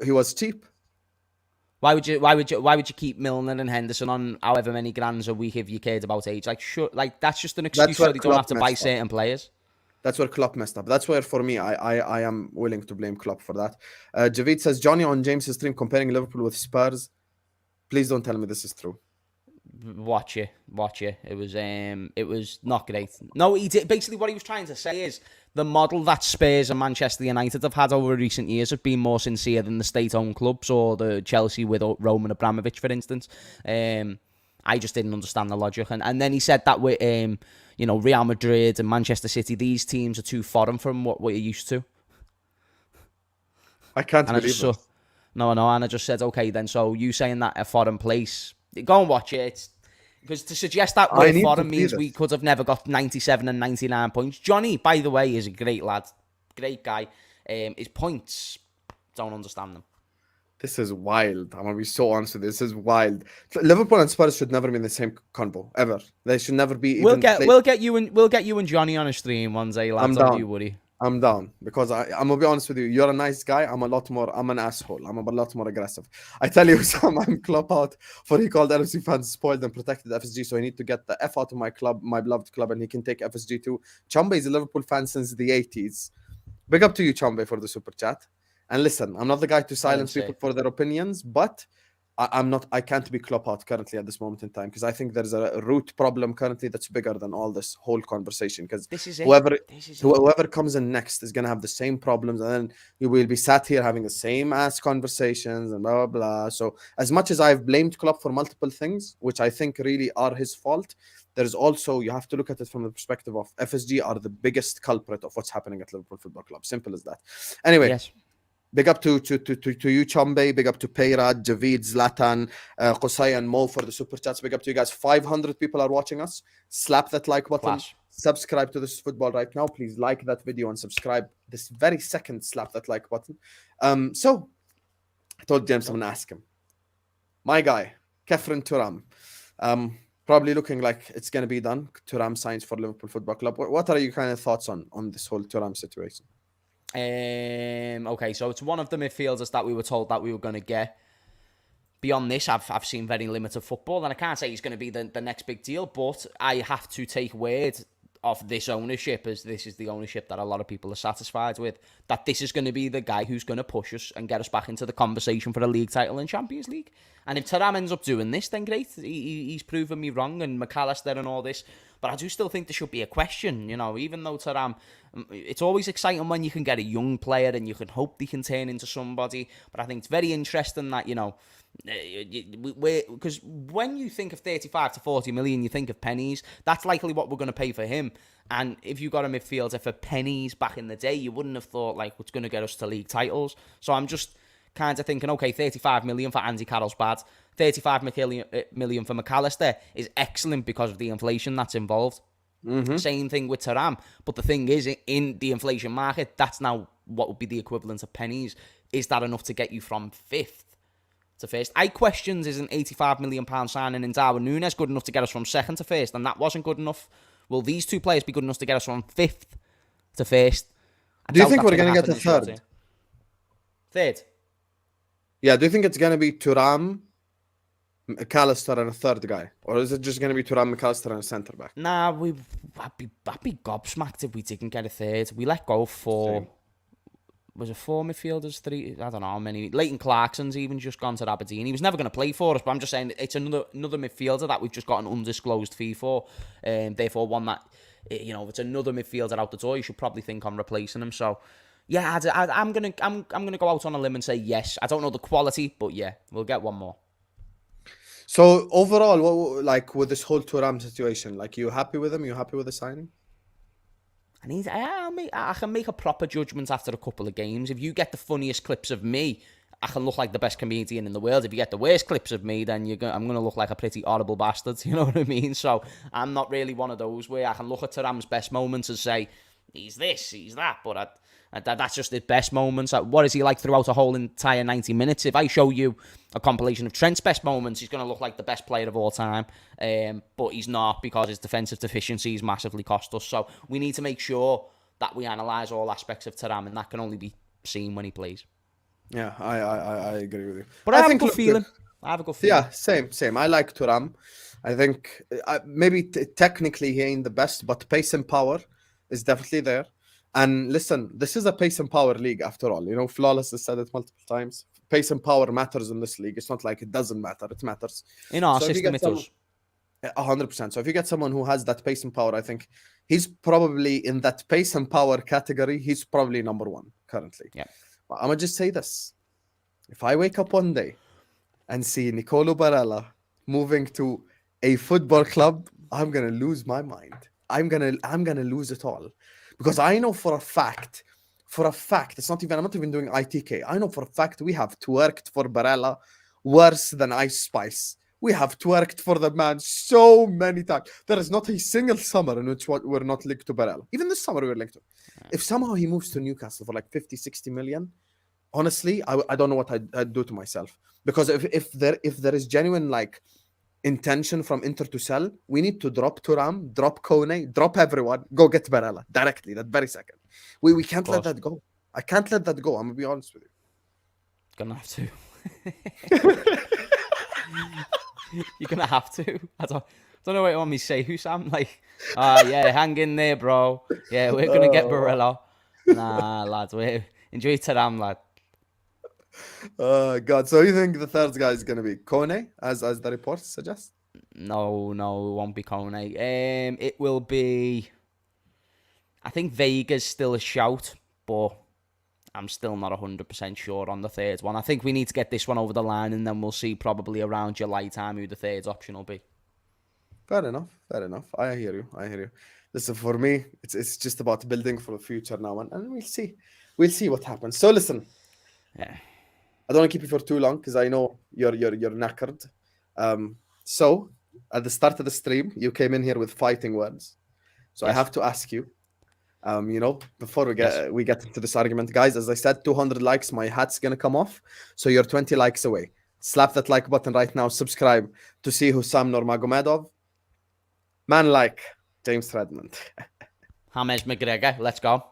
He was cheap. Why would you keep Milner and Henderson on however many grands a week if you cared about age? Like, sure, like that's just an excuse so they don't have to buy certain players. That's where Klopp messed up. That's where, for me, I am willing to blame Klopp for that. Javid says, Johnny on James's stream comparing Liverpool with Spurs. Please don't tell me this is true. Watch it. It was not great. No, he did. Basically, what he was trying to say is the model that Spurs and Manchester United have had over recent years have been more sincere than the state-owned clubs or the Chelsea with Roman Abramovich, for instance. I just didn't understand the logic. And then he said that with, Real Madrid and Manchester City, these teams are too foreign from what we're used to. I can't believe it. No, and I just said, okay, then, so you saying that a foreign place, go and watch it. Because to suggest that we're foreign means we could have never got 97 and 99 points. Johnny, by the way, is a great lad. Great guy. His points, don't understand them. This is wild. I'm going to be so honest with you. This is wild. Liverpool and Spurs should never be in the same combo, ever. They should never be. We'll get you and Johnny on a stream one day, lads. Don't you worry. I'm down because I'm gonna be honest with you. You're a nice guy. I'm an asshole. I'm a lot more aggressive. I tell you, Sam, I'm Klopp out for he called LFC fans spoiled and protected FSG. So I need to get the F out of my club, my beloved club, and he can take FSG too. Chambe is a Liverpool fan since the 80s. Big up to you, Chambe, for the super chat. And listen, I'm not the guy to silence people for their opinions, but I can't be Klopp out currently at this moment in time because I think there's a root problem currently that's bigger than all this whole conversation. Because whoever comes in next is gonna have the same problems, and then you will be sat here having the same ass conversations and blah blah blah. So as much as I've blamed Klopp for multiple things, which I think really are his fault, there's also, you have to look at it from the perspective of FSG are the biggest culprit of what's happening at Liverpool Football Club. Simple as that. Anyway. Yes. Big up to you, Chambe. Big up to Peyrad, Javid, Zlatan, Qusay, and Mo for the super chats. Big up to you guys. 500 people are watching us. Slap that like button. Flash. Subscribe to this football right now. Please like that video and subscribe this very second. Slap that like button. So I told James I'm going to ask him. My guy, Kheprhen Thuram. Probably looking like it's going to be done. Thuram signs for Liverpool Football Club. What are your kind of thoughts on this whole Thuram situation? Okay, so it's one of the midfielders that we were told that we were going to get. Beyond this, I've seen very limited football, and I can't say he's going to be the next big deal, but I have to take word of this ownership, as this is the ownership that a lot of people are satisfied with, that this is going to be the guy who's going to push us and get us back into the conversation for a league title and Champions League. And if Thuram ends up doing this, then great. He's proven me wrong, and MacAllister and all this. But I do still think there should be a question, even though Thuram, it's always exciting when you can get a young player and you can hope they can turn into somebody. But I think it's very interesting that, because when you think of 35 to 40 million, you think of pennies. That's likely what we're going to pay for him. And if you got a midfielder for pennies back in the day, you wouldn't have thought, what's going to get us to league titles. So I'm just kind of thinking, okay, 35 million for Andy Carroll's bad. 35 million for MacAllister is excellent because of the inflation that's involved. Mm-hmm. Same thing with Thuram. But the thing is, in the inflation market, that's now what would be the equivalent of pennies. Is that enough to get you from 5th to 1st? I questions, is an £85 million signing in Darwin Nunez good enough to get us from 2nd to 1st? And that wasn't good enough. Will these two players be good enough to get us from 5th to 1st? Do you think we're going to get a third? Third? Yeah, do you think it's going to be Thuram, MacAllister, and a third guy? Or is it just going to be Thuram, MacAllister, and a centre-back? Nah, I'd be gobsmacked if we didn't get a third. We let go for... Was it 4 midfielders? 3? I don't know how many. Leighton Clarkson's even just gone to Aberdeen. He was never going to play for us, but I'm just saying it's another midfielder that we've just got an undisclosed fee for. Therefore, one that, if it's another midfielder out the door, you should probably think on replacing him. So... yeah, I'm gonna go out on a limb and say yes. I don't know the quality, but yeah, we'll get one more. So overall, with this whole Thuram situation, you happy with him? You happy with the signing? I can make a proper judgment after a couple of games. If you get the funniest clips of me I can look like the best comedian in the world. If you get the worst clips of me, then I'm going to look like a pretty horrible bastard. You know what I mean? So I'm not really one of those where I can look at Thuram's best moments and say, he's this, he's that. But that's just his best moments. What is he like throughout a whole entire 90 minutes? If I show you a compilation of Trent's best moments, he's going to look like the best player of all time. But he's not, because his defensive deficiencies massively cost us. So we need to make sure that we analyse all aspects of Thuram, and that can only be seen when he plays. Yeah, I agree with you. But I have a good feeling. Yeah, same. I like Thuram. I think maybe technically he ain't the best, but pace and power is definitely there. And listen, this is a pace and power league after all. You know, Flawless has said it multiple times. Pace and power matters in this league. It's not like it doesn't matter. It matters. In our system, it does. 100%. So if you get someone who has that pace and power, I think he's probably in that pace and power category. He's probably number one currently. Yeah. But I'm going to just say this. If I wake up one day and see Nicolo Barella moving to a football club, I'm going to lose my mind. I'm going to lose it all. Because I know for a fact, I'm not even doing ITK. I know for a fact we have twerked for Barella worse than Ice Spice. We have twerked for the man so many times. There is not a single summer in which we're not linked to Barella. Even this summer we were linked to. If somehow he moves to Newcastle for like 50, 60 million, honestly, I don't know what I'd do to myself. Because if there is genuine like intention from Inter to sell, we need to drop Thuram, drop Kone, drop everyone, go get Barella directly, that very second. We can't let that go. I can't let that go. I'm going to be honest with you. Gonna have to. You're going to have to. I don't know what you want me to say, Hussam. Like, yeah, hang in there, bro. Yeah, we're going to get Barella. Nah, lads, enjoy Thuram, lad. God. So you think the third guy is going to be Kone, as the reports suggest? No, it won't be Kone. It will be... I think Vega's still a shout, but I'm still not 100% sure on the third one. I think we need to get this one over the line, and then we'll see probably around July time who the third option will be. Fair enough. I hear you. Listen, for me, it's just about building for the future now, and we'll see what happens. So listen, yeah, I don't want to keep you for too long because I know you're knackered. So at the start of the stream, you came in here with fighting words, so yes. I have to ask you. Before we get into this argument, guys, as I said, 200 likes, my hat's gonna come off. So you're 20 likes away. Slap that like button right now. Subscribe to see Hussam Nurmagomedov. Man like James Redmond. James McGregor, let's go.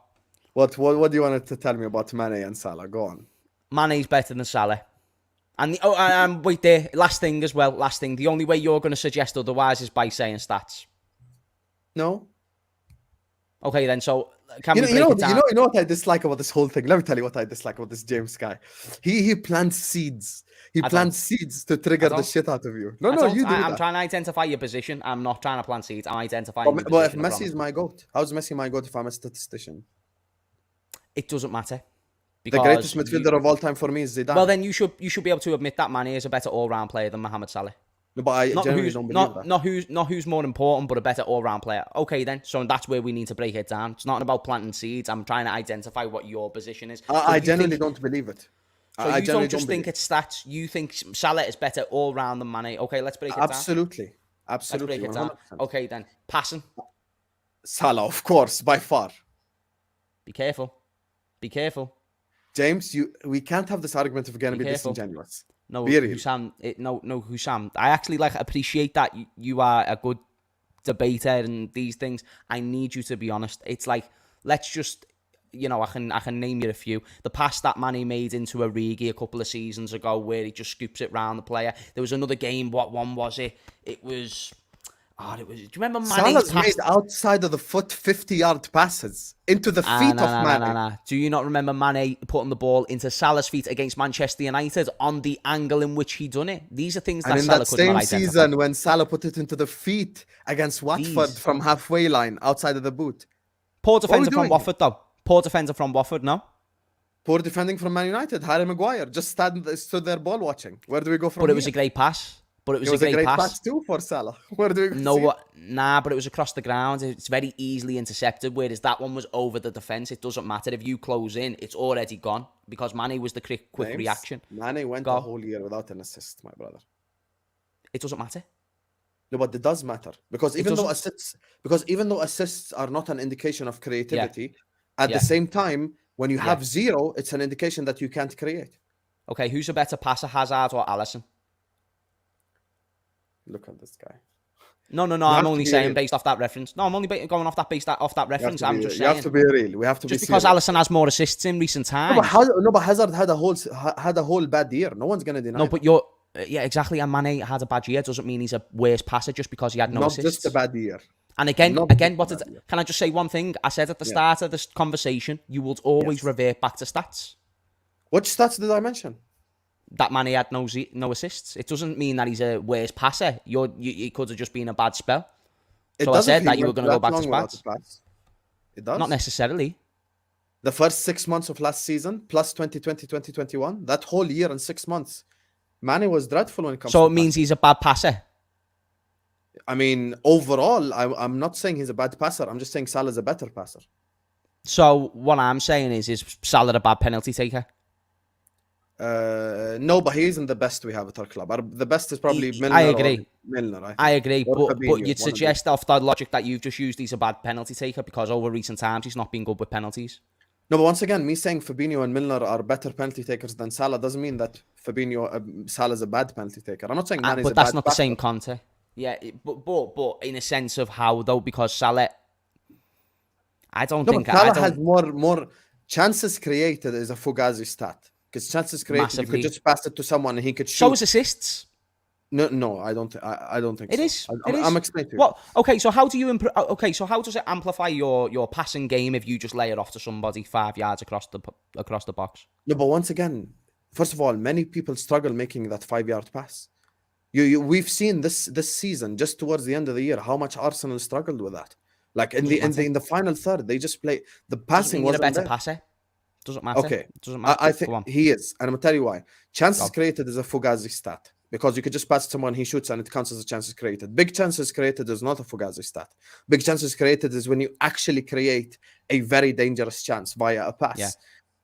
What do you want to tell me about Mane and Salah? Go on. Mane's better than Salah. And wait there, last thing. The only way you're going to suggest otherwise is by saying stats. No. Okay, then. So can we break it down? You know what I dislike about this whole thing? Let me tell you what I dislike about this James guy. He plants seeds. He plants seeds to trigger the shit out of you. No, you do I'm that. trying to identify your position. I'm not trying to plant seeds. I'm identifying your But if position. Messi is my GOAT, how's Messi my GOAT if I'm a statistician? It doesn't matter. The greatest midfielder of all time for me is Zidane. Well, then you should be able to admit that Mane is a better all-round player than Mohamed Salah. No, but I genuinely don't believe that. Not who's more important, but a better all-round player. Okay, then. So that's where we need to break it down. It's not about planting seeds. I'm trying to identify what your position is. I genuinely don't believe it. So you don't just think it's stats. You think Salah is better all-round than Mane. Okay, let's break it down. Absolutely. Let's break it down. Okay, then. Passing. Salah, of course, by far. Be careful. James, we can't have this argument if we're going to be disingenuous. No, Hussam, Hussam. I actually appreciate that you are a good debater and these things. I need you to be honest. It's like, let's just, I can name you a few. The pass that Mane made into Origi a couple of seasons ago, where he just scoops it round the player. There was another game. What one was it? It was. Do you remember Mane's Salah's made outside of the foot 50-yard passes into the feet of Mane. Nah. Do you not remember Mane putting the ball into Salah's feet against Manchester United on the angle in which he done it? These are things that Salah could not identify. And in that same season when Salah put it into the feet against Watford from halfway line outside of the boot. Poor defender from Watford, though. Poor defender from Watford, no? Poor defending from Man United. Harry Maguire just stood there ball watching. Where do we go from here? But it was a great pass. but it was It a was a great great pass. pass too for Salah. Where do we No, see it? nah, but it was across the ground. It's very easily intercepted, whereas that one was over the defence. It doesn't matter. If you close in, it's already gone because Mane was the quick James, reaction. Mane went Go. a whole year without an assist, my brother. It doesn't matter. No, but it does matter because even though assists are not an indication of creativity, at the same time, when you have zero, it's an indication that you can't create. Okay, who's a better passer, Hazard or Alisson? Look at this guy. No. I'm only saying based off that reference. No, I'm only going off that reference. I'm just saying. You have to be real. We have to just be because serious. Alisson has more assists in recent times. But Hazard had a whole bad year. No one's gonna deny. No, but you're exactly. And Mane had a bad year. Doesn't mean he's a worse passer just because he had no assists. Not just a bad year. And again, can I just say one thing? I said at the start of this conversation, you would always revert back to stats. Which stats did I mention? That Mane had no assists. It doesn't mean that he's a worse passer. He could have just been a bad spell. So I said that you were going to go back to stats. It does. Not necessarily. The first 6 months of last season, plus 2020, 2021, that whole year and 6 months, Mane was dreadful when it comes to So it means he's a bad passer? I mean, overall, I'm not saying he's a bad passer. I'm just saying Salah's a better passer. So what I'm saying is Salah a bad penalty taker? No, but he isn't the best we have at our club. The best is probably Milner. I agree. Milner, I agree, but you'd suggest off the logic that you've just used he's a bad penalty taker because over recent times he's not been good with penalties. No, but once again, me saying Fabinho and Milner are better penalty takers than Salah doesn't mean that Salah's a bad penalty taker. I'm not saying Mane's a bad but that's not passer. the same context. Yeah, but in a sense of how though, because Salah, Salah has more chances created is a Fugazi stat. Because chances created, Massively. you could just pass it to someone and he could shoot. So is assists. No, I don't think it so. Is. I'm explaining to you. What? Okay, so how do you so how does it amplify your passing game if you just lay it off to somebody 5 yards across the box? No, but once again, first of all, many people struggle making that 5-yard pass. We've seen this season just towards the end of the year how much Arsenal struggled with that. Like in the final third, they just play the passing wasn't a better there. Passer. Doesn't matter. Okay, doesn't matter. I think he is, and I'm gonna tell you why. Chances created is a Fugazi stat because you could just pass someone, he shoots, and it counts as a chances created. Big chances created is not a Fugazi stat. Big chances created is when you actually create a very dangerous chance via a pass. Yeah.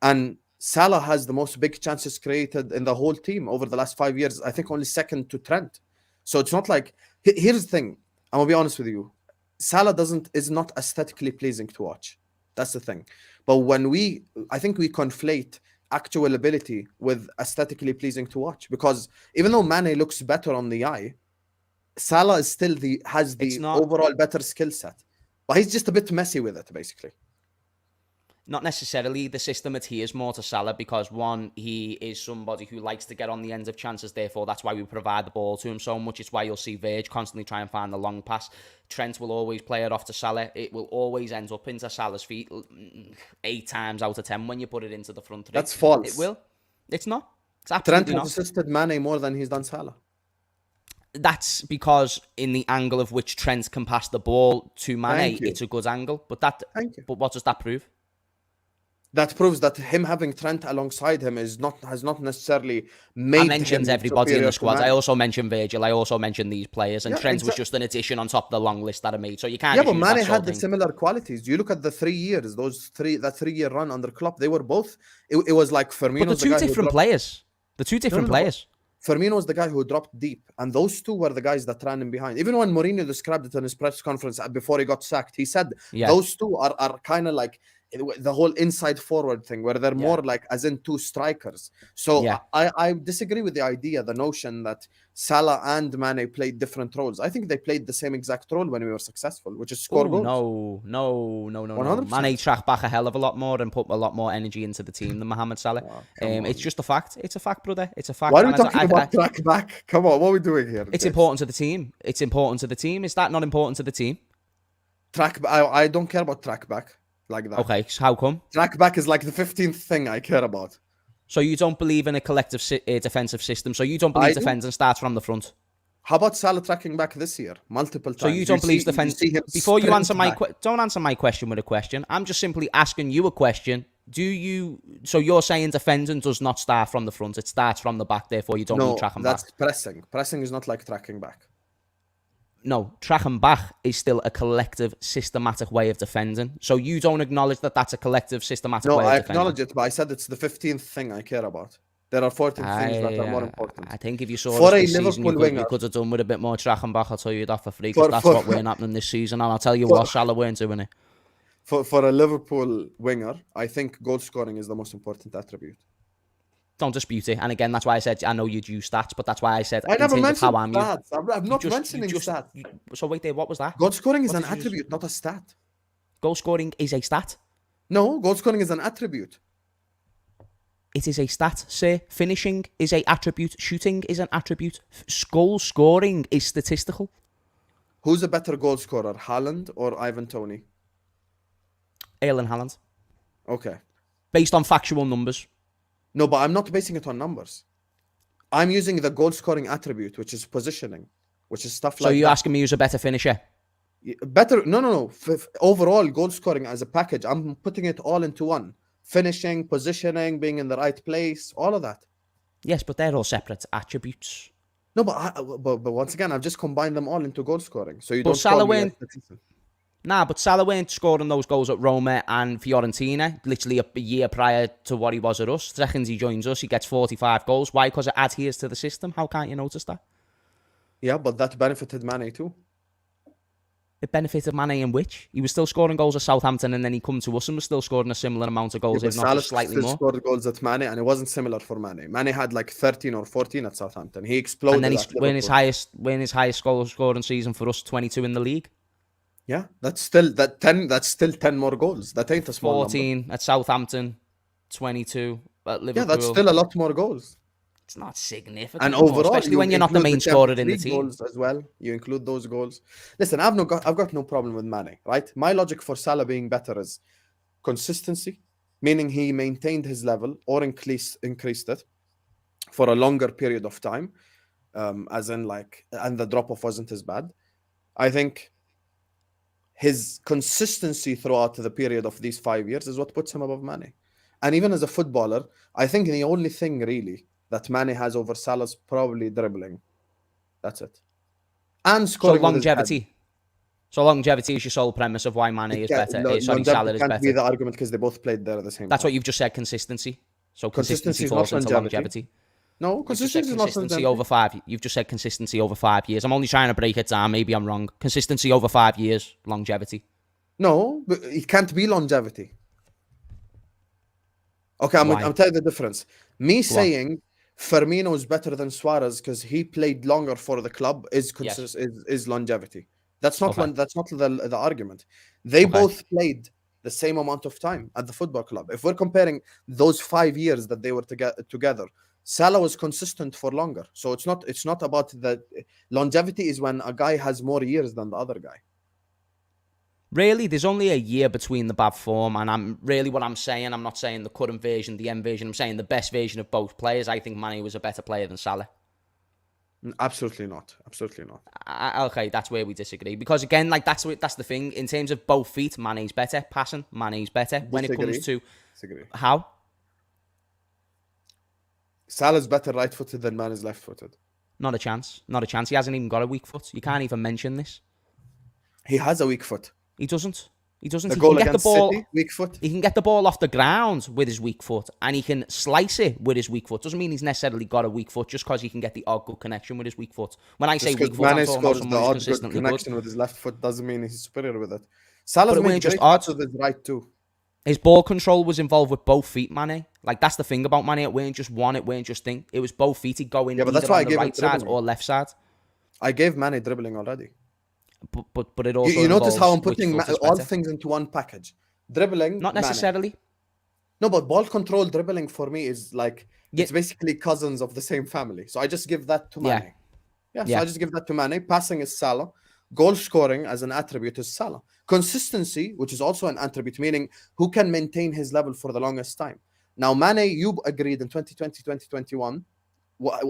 And Salah has the most big chances created in the whole team over the last 5 years. I think only second to Trent. So it's not like here's the thing. I'm gonna be honest with you. Salah is not aesthetically pleasing to watch. That's the thing. But I think we conflate actual ability with aesthetically pleasing to watch, because even though Mane looks better on the eye, Salah is still has the overall better skill set, but he's just a bit messy with it, basically. Not necessarily. The system adheres more to Salah because, one, he is somebody who likes to get on the ends of chances. Therefore, that's why we provide the ball to him so much. It's why you'll see Verge constantly try and find the long pass. Trent will always play it off to Salah. It will always end up into Salah's feet 8 times out of 10 when you put it into the front. That's false. It will. It's not. It's absolutely Trent has assisted Mane more than he's done Salah. That's because in the angle of which Trent can pass the ball to Mane, it's a good angle. But what does that prove? That proves that him having Trent alongside him has not necessarily made. I mentioned everybody in the squad. I also mentioned Virgil. I also mentioned these players, and Trent was just an addition on top of the long list that I made. So you can't. Yeah, but Mane had the similar qualities. You look at the 3 years, that 3-year run under Klopp. They were both. It was like Firmino. But the two different players. The two different players. Firmino was the guy who dropped deep, and those two were the guys that ran him behind. Even when Mourinho described it in his press conference before he got sacked, he said those two are kind of like the whole inside forward thing, where they're more like as in two strikers. So I disagree with the idea, the notion that Salah and Mane played different roles. I think they played the same exact role when we were successful, which is score goals. No. 100%. Mane tracked back a hell of a lot more and put a lot more energy into the team than Mohamed Salah. It's just a fact. It's a fact, brother. It's a fact. Why are we talking about track back? Come on, what are we doing here? It's important to the team. It's important to the team. Is that not important to the team? I don't care about track back like that. Okay, so how come? Track back is like the 15th thing I care about. So you don't believe in a collective defensive system. So you don't believe defending starts from the front. How about Salah tracking back this year multiple times? So you don't believe defense? Before you answer don't answer my question with a question. I'm just simply asking you a question So you're saying defending does not start from the front; it starts from the back. Therefore, you don't need tracking back. No, that's pressing. Pressing is not like tracking back. No, tracking back is still a collective, systematic way of defending. So you don't acknowledge that that's a collective, systematic way of defending? No, I acknowledge it, but I said it's the 15th thing I care about. There are 14 things that are more important. I think if you saw us this season, you could have done with a bit more tracking back. I'll tell you that for free, because that's what we're happening this season. And I'll tell you what, Salah weren't doing it. For a Liverpool winger, I think goal scoring is the most important attribute. Don't dispute it. And again, that's why I said, I know you'd use stats, but that's why I said, I never mentioned stats. I'm not mentioning stats. So wait there, what was that? Goal scoring is an attribute, not a stat. Goal scoring is a stat? No, goal scoring is an attribute. It is a stat, sir. Finishing is an attribute. Shooting is an attribute. Goal scoring is statistical. Who's a better goal scorer, Haaland or Ivan Toney? Erling Haaland. Okay. Based on factual numbers. No, but I'm not basing it on numbers. I'm using the goal scoring attribute, which is positioning, which is stuff like that. So you're asking me who's a better finisher? Better? No. Overall, goal scoring as a package, I'm putting it all into one. Finishing, positioning, being in the right place, all of that. Yes, but they're all separate attributes. No, but once again, I've just combined them all into goal scoring. So you but don't Salah call me but Salah weren't scoring those goals at Roma and Fiorentina, literally a year prior to what he was at us. The second he joins us, he gets 45 goals. Why? Because it adheres to the system. How can't you notice that? Yeah, but that benefited Mane too. It benefited Mane in which? He was still scoring goals at Southampton, and then he come to us and was still scoring a similar amount of goals, if not just slightly more. Scored goals at Mane, and it wasn't similar for Mane. Mane had like 13 or 14 at Southampton. He exploded. And then he's winning his highest goal scoring season for us, 22 in the league. Yeah, that's still 10 more goals. That ain't a small 14 number. At Southampton, 22 at Liverpool. Yeah, that's still a lot more goals. It's not significant. And overall, especially when you're not the main scorer in the team. Goals as well. You include those goals. Listen, I've got no problem with Mane, right? My logic for Salah being better is consistency, meaning he maintained his level or increased it for a longer period of time, as in and the drop-off wasn't as bad. I think his consistency throughout the period of these 5 years is what puts him above Mane. And even as a footballer, I think the only thing really that Mane has over Salah is probably dribbling. That's it. And scoring. So longevity. So longevity is your sole premise of why Mane is better. Salah is better. Can't be the argument because they both played there at the same time. That's what you've just said, consistency. So consistency falls into longevity. No, consistency is not longevity. Over 5. You've just said consistency over 5 years. I'm only trying to break it down. Maybe I'm wrong. Consistency over 5 years, longevity. No, but it can't be longevity. Okay, I'm telling you the difference. Me saying Firmino is better than Suarez because he played longer for the club is longevity. That's not the argument. They both played the same amount of time at the football club. If we're comparing those 5 years that they were together, Salah was consistent for longer. So it's not about the longevity is when a guy has more years than the other guy. Really, there's only a year between the bad form, and I'm not saying the current version, the end version. I'm saying the best version of both players. I think Mane was a better player than Salah. Absolutely not. Absolutely not. Okay, that's where we disagree. Because again, that's the thing. In terms of both feet, Mane's better. Passing, Mane's better. When it comes to how? Salah's better right-footed than Mane's left-footed. Not a chance. Not a chance. He hasn't even got a weak foot. You can't even mention this. He has a weak foot. He doesn't. He can get the ball. City, weak foot. He can get the ball off the ground with his weak foot, and he can slice it with his weak foot. Doesn't mean he's necessarily got a weak foot just because he can get the odd good connection with his weak foot. When I say weak foot, I'm talking about someone who's consistently good. Connection with his left foot doesn't mean he's superior with it. Salah's made just odd with his right too. His ball control was involved with both feet, Mane. That's the thing about Mane. It weren't just one. It weren't just thing. It was both feet. He'd go in either on the right side or left side. I gave Mane dribbling already. But it also you notice how I'm putting all things into one package. Dribbling, not necessarily. Mane. No, but ball control dribbling for me is it's basically cousins of the same family. So I just give that to Mane. So I just give that to Mane. Passing is Salah. Goal scoring as an attribute is Salah. Consistency, which is also an attribute, meaning who can maintain his level for the longest time. Now, Mane, you agreed in 2020, 2021,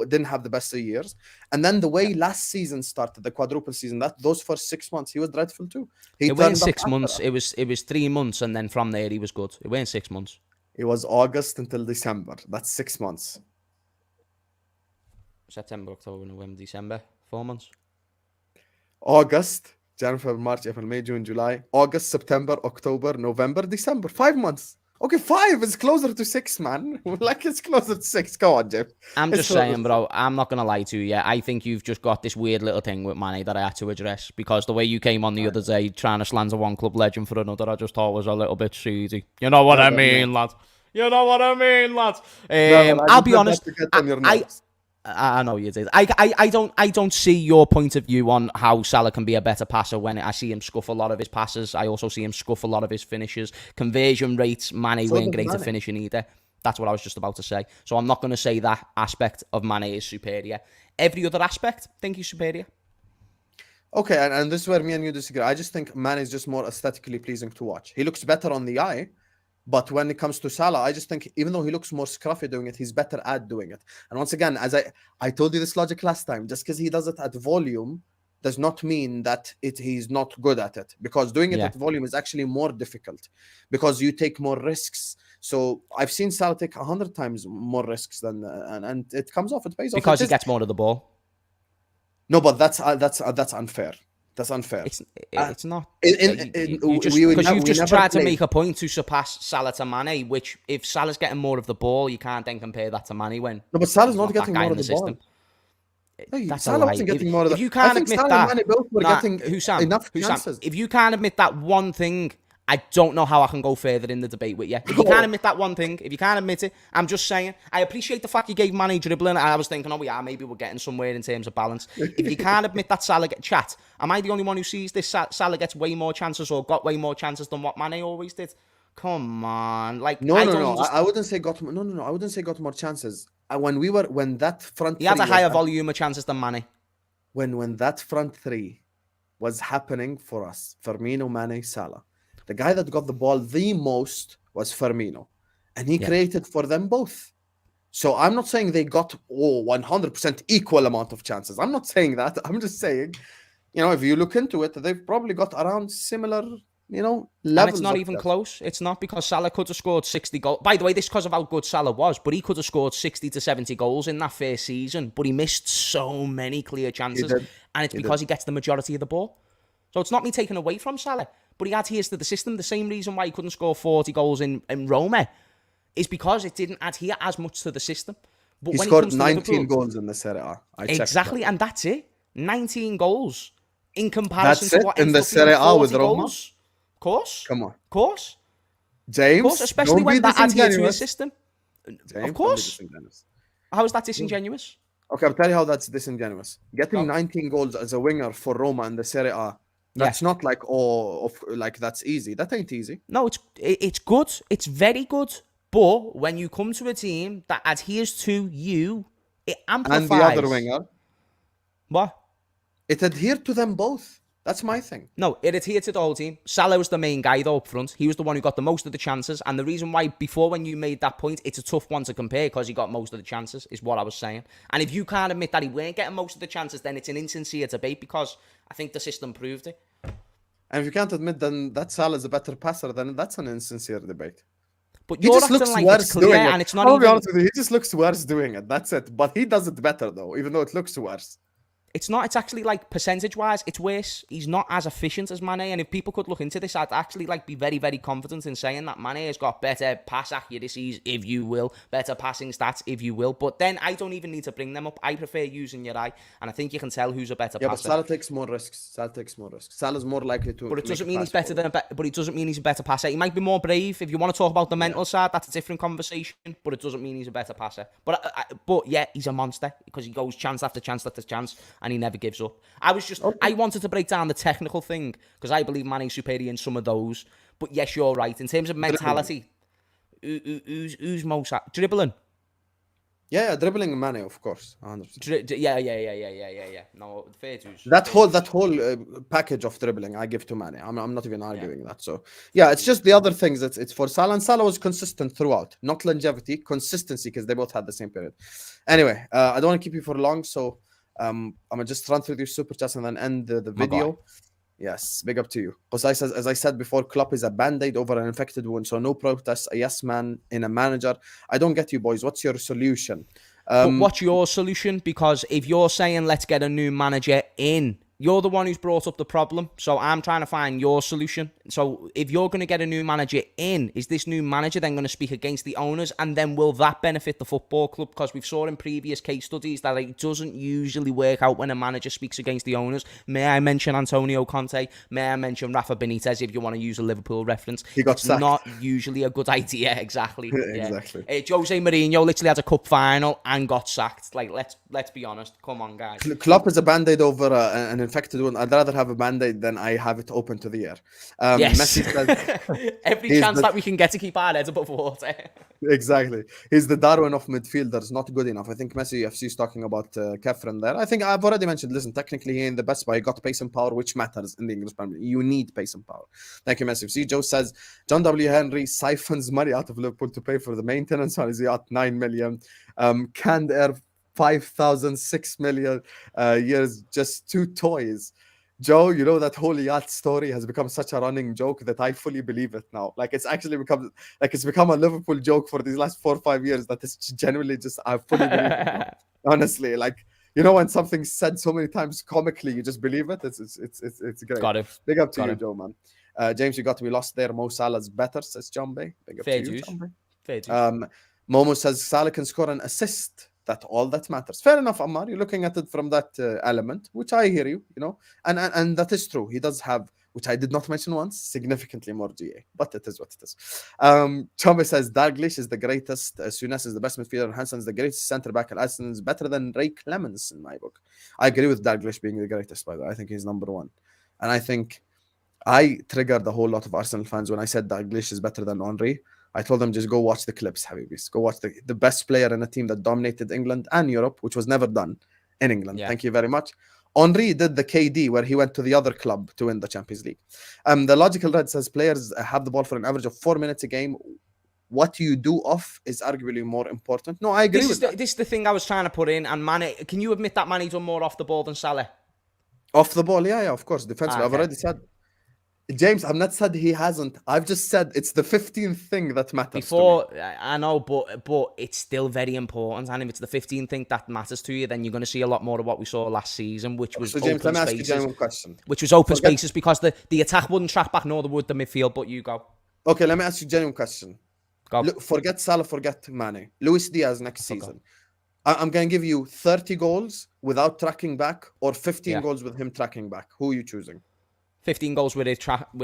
didn't have the best of years. And then the way last season started, the quadruple season, those first 6 months, he was dreadful too. It weren't 6 months. It was 3 months, and then from there he was good. It weren't 6 months. It was August until December. That's 6 months. September, October, November, December. 4 months. August, January, February, March, April, May, June, July. August, September, October, November, December. 5 months. Okay, 5 is closer to 6, man. Like, it's closer to 6. Go on, Jeff. I'm just saying, bro, I'm not going to lie to you. I think you've just got this weird little thing with Mane that I had to address, because the way you came on the other day trying to slander one club legend for another, I just thought was a little bit seedy. You know what I mean, lads? You know what I mean, lads? I'll be honest. I know you did. I don't see your point of view on how Salah can be a better passer when I see him scuff a lot of his passes. I also see him scuff a lot of his finishes. Conversion rates, Mane weren't great at finishing either. That's what I was just about to say. So I'm not going to say that aspect of Mane is superior. Every other aspect, I think he's superior. Okay, and this is where me and you disagree. I just think Mane is just more aesthetically pleasing to watch. He looks better on the eye. But when it comes to Salah, I just think even though he looks more scruffy doing it, he's better at doing it. And once again, as I told you this logic last time, just because he does it at volume does not mean that he's not good at it. Because doing it at volume is actually more difficult because you take more risks. So I've seen Salah take 100 times more risks than and it comes off. It pays off. Because he gets more of the ball. No, but that's unfair. That's unfair. It's not. Because you've just tried to make a point to surpass Salah to Mane, which if Salah's getting more of the ball, you can't then compare that to Mane when. No, but Salah's not getting more of the ball. That's Salah wasn't getting more of the. If you can't admit that, enough chances. If you can't admit that one thing, I don't know how I can go further in the debate with you. If you can't admit that one thing, if you can't admit it, I'm just saying, I appreciate the fact you gave Mane dribbling, and I was thinking, maybe we're getting somewhere in terms of balance. If you can't admit that Salah chat, am I the only one who sees this? Salah gets way more chances or got way more chances than what Mane always did? Come on, like I wouldn't say got I wouldn't say got more chances. When that front he had a higher volume of chances than Mane. When that front three was happening for us, Firmino, Mane, Salah. The guy that got the ball the most was Firmino. And he created for them both. So I'm not saying they got 100% equal amount of chances. I'm not saying that. I'm just saying, if you look into it, they've probably got around similar, levels. And it's not even close. It's not, because Salah could have scored 60 goals. By the way, this is because of how good Salah was, but he could have scored 60 to 70 goals in that first season, but he missed so many clear chances. And it's because he gets the majority of the ball. So it's not me taking away from Salah. But he adheres to the system. The same reason why he couldn't score 40 goals in Roma is because it didn't adhere as much to the system. But he scored 19 goals in the Serie A. Exactly, and that's it. 19 goals in comparison to what in the Serie A with Roma. Goals. Of course. Come on. Of course. James, of course, especially when that adheres to his system. James, of course. How is that disingenuous? Okay, I'll tell you how that's disingenuous. Getting 19 goals as a winger for Roma in the Serie A. That's not like that's easy. That ain't easy. No, it's good. It's very good. But when you come to a team that adheres to you, it amplifies. And the other winger. What? It adhered to them both. That's my thing. No, it adhered to the whole team. Salah was the main guy though up front. He was the one who got the most of the chances. And the reason why before when you made that point, it's a tough one to compare because he got most of the chances is what I was saying. And if you can't admit that he weren't getting most of the chances, then it's an insincere debate because I think the system proved it. And if you can't admit then that Salah is a better passer, then that's an insincere debate. But you're acting like it's clear and it's not even... I'll be honest with you, he just looks worse doing it. That's it. But he does it better though, even though it looks worse. It's not. It's actually like percentage-wise, it's worse. He's not as efficient as Mane. And if people could look into this, I'd actually be very, very confident in saying that Mane has got better pass accuracies, if you will, better passing stats, if you will. But then I don't even need to bring them up. I prefer using your eye, and I think you can tell who's a better passer. But Salah takes more risks. Salah's more likely to. But it doesn't mean he's better than. But it doesn't mean he's a better passer. He might be more brave. If you want to talk about the mental side, that's a different conversation. But it doesn't mean he's a better passer. But yeah, he's a monster because he goes chance after chance after chance, and he never gives up. I wanted to break down the technical thing because I believe Mane's superior in some of those. But yes, you're right. In terms of mentality, who's most dribbling? Yeah, dribbling Mane, of course. 100%. Yeah. No, fair dues. That whole package of dribbling I give to Mane. I'm not even arguing that. So yeah, it's just the other things. It's for Salah, and Salah was consistent throughout, not longevity, consistency, because they both had the same period. Anyway, I don't want to keep you for long, so I'm gonna just run through these super chats and then end the video. Yes, big up to you. Because as I said before, Klopp is a band-aid over an infected wound, so no protest, a yes man in a manager. I don't get you, boys. What's your solution? But what's your solution? Because if you're saying let's get a new manager in, you're the one who's brought up the problem. So I'm trying to find your solution. So if you're going to get a new manager in, is this new manager then going to speak against the owners? And then will that benefit the football club? Because we've saw in previous case studies that it doesn't usually work out when a manager speaks against the owners. May I mention Antonio Conte? May I mention Rafa Benitez if you want to use a Liverpool reference? He got sacked. Not usually a good idea, exactly. Exactly. Jose Mourinho literally had a cup final and got sacked. Like, let's be honest. Come on, guys. Klopp is a band-aid over an infected wound. I'd rather have a band-aid than I have it open to the air. Yes. Messi says every chance that we can get to keep our heads above water. Exactly. He's the Darwin of midfielders, not good enough. I think Messi FC is talking about Kheprhen there. I think I've already mentioned, listen, technically he ain't the best, but he got pace and power, which matters in the English Premier League. You need pace and power. Thank you, Messi FC. Joe says, John W. Henry siphons money out of Liverpool to pay for the maintenance on his yacht, 9 million. Canned Air, 5,000, 6 million years, just 2 toys. Joe, you know that whole yacht story has become such a running joke that I fully believe it now. Like it's actually become a Liverpool joke for these last 4 or 5 years. That is genuinely just I fully believe it now. Honestly, like you know when something's said so many times comically, you just believe it. It's great. Got it. Big up to you, Joe, man. James, you got to be lost there. Mo Salah's better, says John Bay. Big up Fair to you, dues. John Bay. Fair dues. Momo says Salah can score an assist. That's all that matters. Fair enough, Ammar. You're looking at it from that element, which I hear you, you know, and that is true. He does have, which I did not mention once, significantly more GA, but it is what it is. Chombe says Dalglish is the greatest, Souness is the best midfielder, Hansen is the greatest centre back, and Aston is better than Ray Clemens in my book. I agree with Dalglish being the greatest, by the way. I think he's number one. And I think I triggered a whole lot of Arsenal fans when I said Dalglish is better than Henry. I told them just go watch the clips, Habibis. Go watch the best player in a team that dominated England and Europe, which was never done in England. Yeah. Thank you very much. Henry did the KD where he went to the other club to win the Champions League. The Logical Red says players have the ball for an average of 4 minutes a game. What you do off is arguably more important. No, I agree with that. This is the thing I was trying to put in. And Mane, can you admit that Mane's done more off the ball than Salah? Off the ball, yeah, of course. Defensively, I've already said. James, I've not said he hasn't. I've just said it's the 15th thing that matters. Before, to me. I know, but it's still very important. And if it's the 15th thing that matters to you, then you're going to see a lot more of what we saw last season, which was James, open let me ask you a spaces. genuine question. Which was open spaces because the attack wouldn't track back, nor would the midfield. But you go. Okay, let me ask you a genuine question. Go. Look, forget Salah, forget Mane. Luis Diaz next season. I'm going to give you 30 goals without tracking back, or 15 goals with him tracking back. Who are you choosing? 15 goals with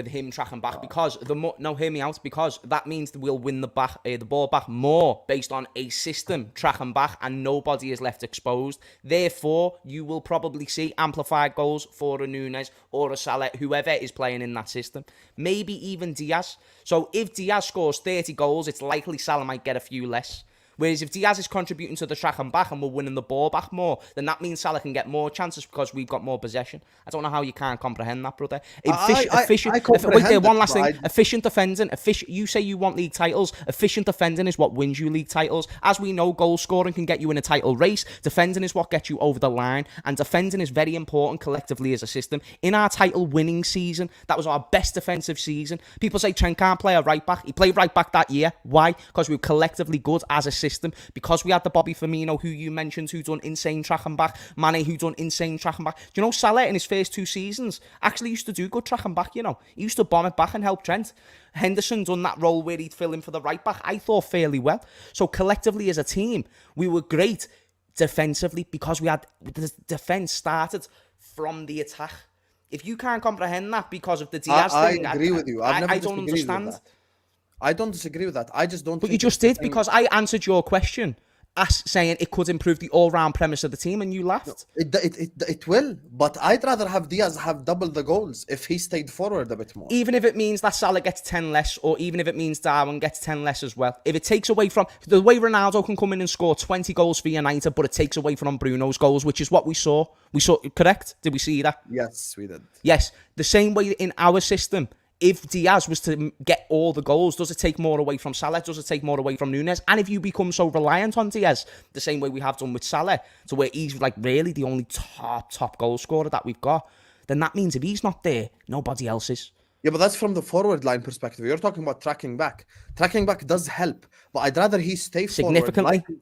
him tracking back because hear me out, because that means that we'll win the ball back more based on a system tracking back and nobody is left exposed. Therefore, you will probably see amplified goals for a Nunez or a Salah, whoever is playing in that system. Maybe even Diaz. So if Diaz scores 30 goals, it's likely Salah might get a few less. Whereas if Diaz is contributing to the track and back and we're winning the ball back more, then that means Salah can get more chances because we've got more possession. I don't know how you can't comprehend that, brother. Wait there, one last thing. Efficient defending. You say you want league titles. Efficient defending is what wins you league titles. As we know, goal scoring can get you in a title race. Defending is what gets you over the line. And defending is very important collectively as a system. In our title winning season, that was our best defensive season. People say Trent can't play a right back. He played right back that year. Why? Because we were collectively good as a system. Because we had the Bobby Firmino, who you mentioned, who done insane tracking back, Mane, who done insane tracking back. Do you know Salah in his first 2 seasons actually used to do good tracking back, you know? He used to bomb it back and help Trent. Henderson done that role where he'd fill in for the right back, I thought, fairly well. So collectively as a team, we were great defensively because we had the defence started from the attack. If you can't comprehend that because of the Diaz thing, I agree with you. I don't understand. I don't disagree with that. I just don't. But you just did, because I answered your question saying it could improve the all-round premise of the team, and you laughed. It will, but I'd rather have Diaz have double the goals if he stayed forward a bit more. Even if it means that Salah gets 10 less, or even if it means Darwin gets 10 less as well. If it takes away from the way Ronaldo can come in and score 20 goals for United, but it takes away from Bruno's goals, which is what we saw. Correct? Did we see that? Yes, we did. Yes, the same way in our system. If Diaz was to get all the goals, does it take more away from Salah? Does it take more away from Nunez? And if you become so reliant on Diaz, the same way we have done with Salah, to where he's like really the only top goal scorer that we've got, then that means if he's not there, nobody else is. Yeah, but that's from the forward line perspective. You're talking about tracking back. Tracking back does help, but I'd rather he stay Significantly. forward.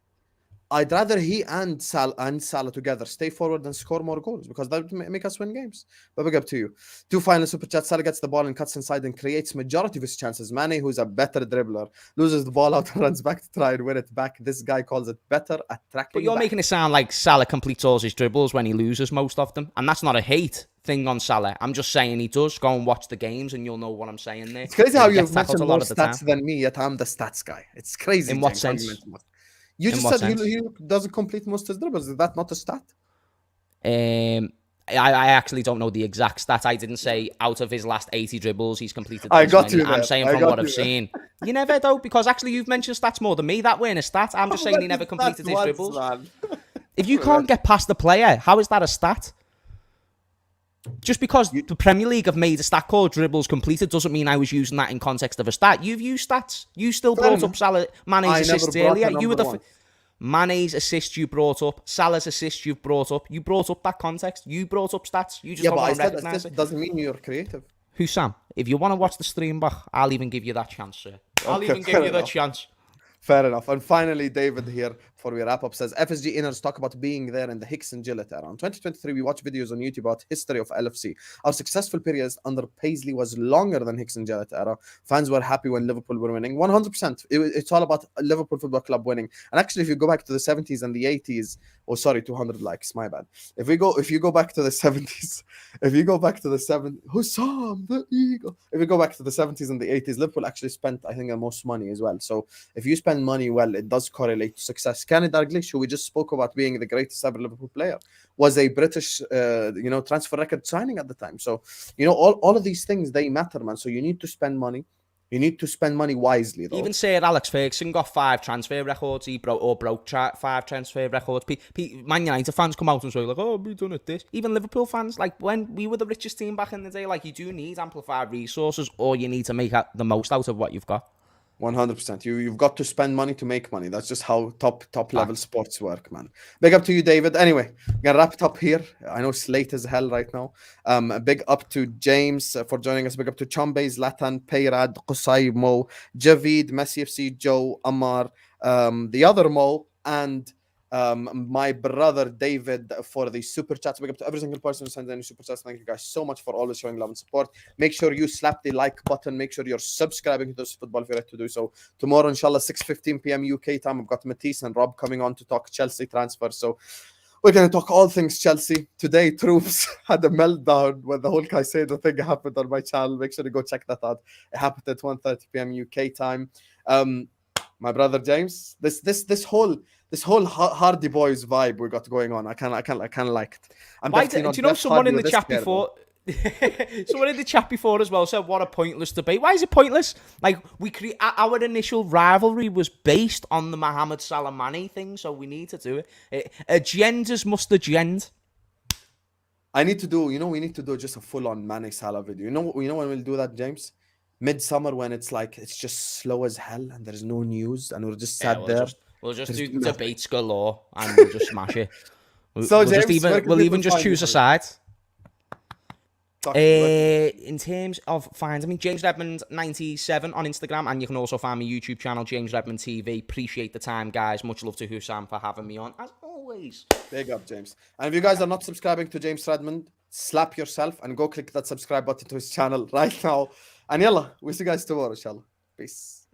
I'd rather he and Salah together stay forward and score more goals because that would make us win games. But big up to you. 2 final super chats. Salah gets the ball and cuts inside and creates majority of his chances. Mane, who's a better dribbler, loses the ball out and runs back to try and win it back. This guy calls it better at tracking. But you're back. making it sound like Salah completes all his dribbles when he loses most of them. And that's not a hate thing on Salah. I'm just saying he does. Go and watch the games and you'll know what I'm saying there. It's crazy how you've tackled mentioned more stats than me, yet I'm the stats guy. It's crazy. In what sense? You just said he doesn't complete most of his dribbles. Is that not a stat? I actually don't know the exact stat. I didn't say out of his last 80 dribbles, he's completed. I got you there. I'm saying from what I've seen. You never, though, because actually you've mentioned stats more than me. That weren't a stat. I'm just saying he never completed his dribbles. If you can't get past the player, how is that a stat? Just because the Premier League have made a stat called dribbles completed doesn't mean I was using that in context of a stat. You've used stats. You still brought up Salah, Mane's assists earlier. You were the Mane's assist you brought up, Salah's assist you've brought up. You brought up that context. You brought up stats. You just don't want to recognise it. Doesn't mean you're creative. Who, Sam? If you want to watch the stream back, I'll even give you that chance, sir. I'll even give you that chance. Fair enough. And finally, David here, before we wrap up, says, FSG inners talk about being there in the Hicks and Gillett era. In 2023, we watched videos on YouTube about history of LFC. Our successful periods under Paisley was longer than Hicks and Gillett era. Fans were happy when Liverpool were winning. 100%. It's all about Liverpool Football Club winning. And actually, if you go back to the 70s and the 80s, 200 likes, my bad. If you go back to the 70s, Hussam, the Eagle. If you go back to the 70s and the 80s, Liverpool actually spent, I think, the most money as well. So if you spend money well, it does correlate to success. Kenny Dalglish, who we just spoke about being the greatest ever Liverpool player, was a British, transfer record signing at the time. So, all of these things, they matter, man. So you need to spend money. You need to spend money wisely, though. Even Sir Alex Ferguson got 5 transfer records. He broke 5 transfer records. Man United fans come out and say, like, oh, we done it this. Even Liverpool fans, like, when we were the richest team back in the day, like, you do need amplified resources, or you need to make the most out of what you've got. 100%. You've got to spend money to make money. That's just how top level sports work, man. Big up to you, David. Anyway, gonna wrap it up here. I know it's late as hell right now. Big up to James for joining us. Big up to Chombe, Zlatan, Peyrad, Qusay, Mo, Javid, Messi FC, Joe, Ammar, the other Mo, and my brother David for the super chats. Big up to every single person who sends any super chats. Thank you guys so much for always showing love and support. Make sure you slap the like button. Make sure you're subscribing to this football if you're ready to do so. Tomorrow, inshallah, 6:15 p.m. UK time, I've got Matisse and Rob coming on to talk Chelsea transfer. So we're going to talk all things Chelsea. Today, Troopz had a meltdown when the whole Caicedo thing happened on my channel. Make sure to go check that out. It happened at 1:30 p.m. UK time. My brother James, this whole Hardy Boys vibe we got going on, I kind of like it. Do you know someone in the chat before? Someone in the chat before as well said, "What a pointless debate." Why is it pointless? Like, our initial rivalry was based on the Mohamed Salah Mane thing, so we need to do it. Agendas must agend. We need to do just a full-on Mane Salah video. You know when we'll do that, James? Midsummer, when it's just slow as hell and there's no news and we're just sat there. We'll just do debates galore and we'll just smash it. We'll even just choose a side. In terms of fines, James Redmond 97 on Instagram, and you can also find my YouTube channel, James Redmond TV. Appreciate the time, guys. Much love to Hussam for having me on, as always. Big up, James. And if you guys are not subscribing to James Redmond, slap yourself and go click that subscribe button to his channel right now. And yalla, we'll see you guys tomorrow, inshallah. Peace.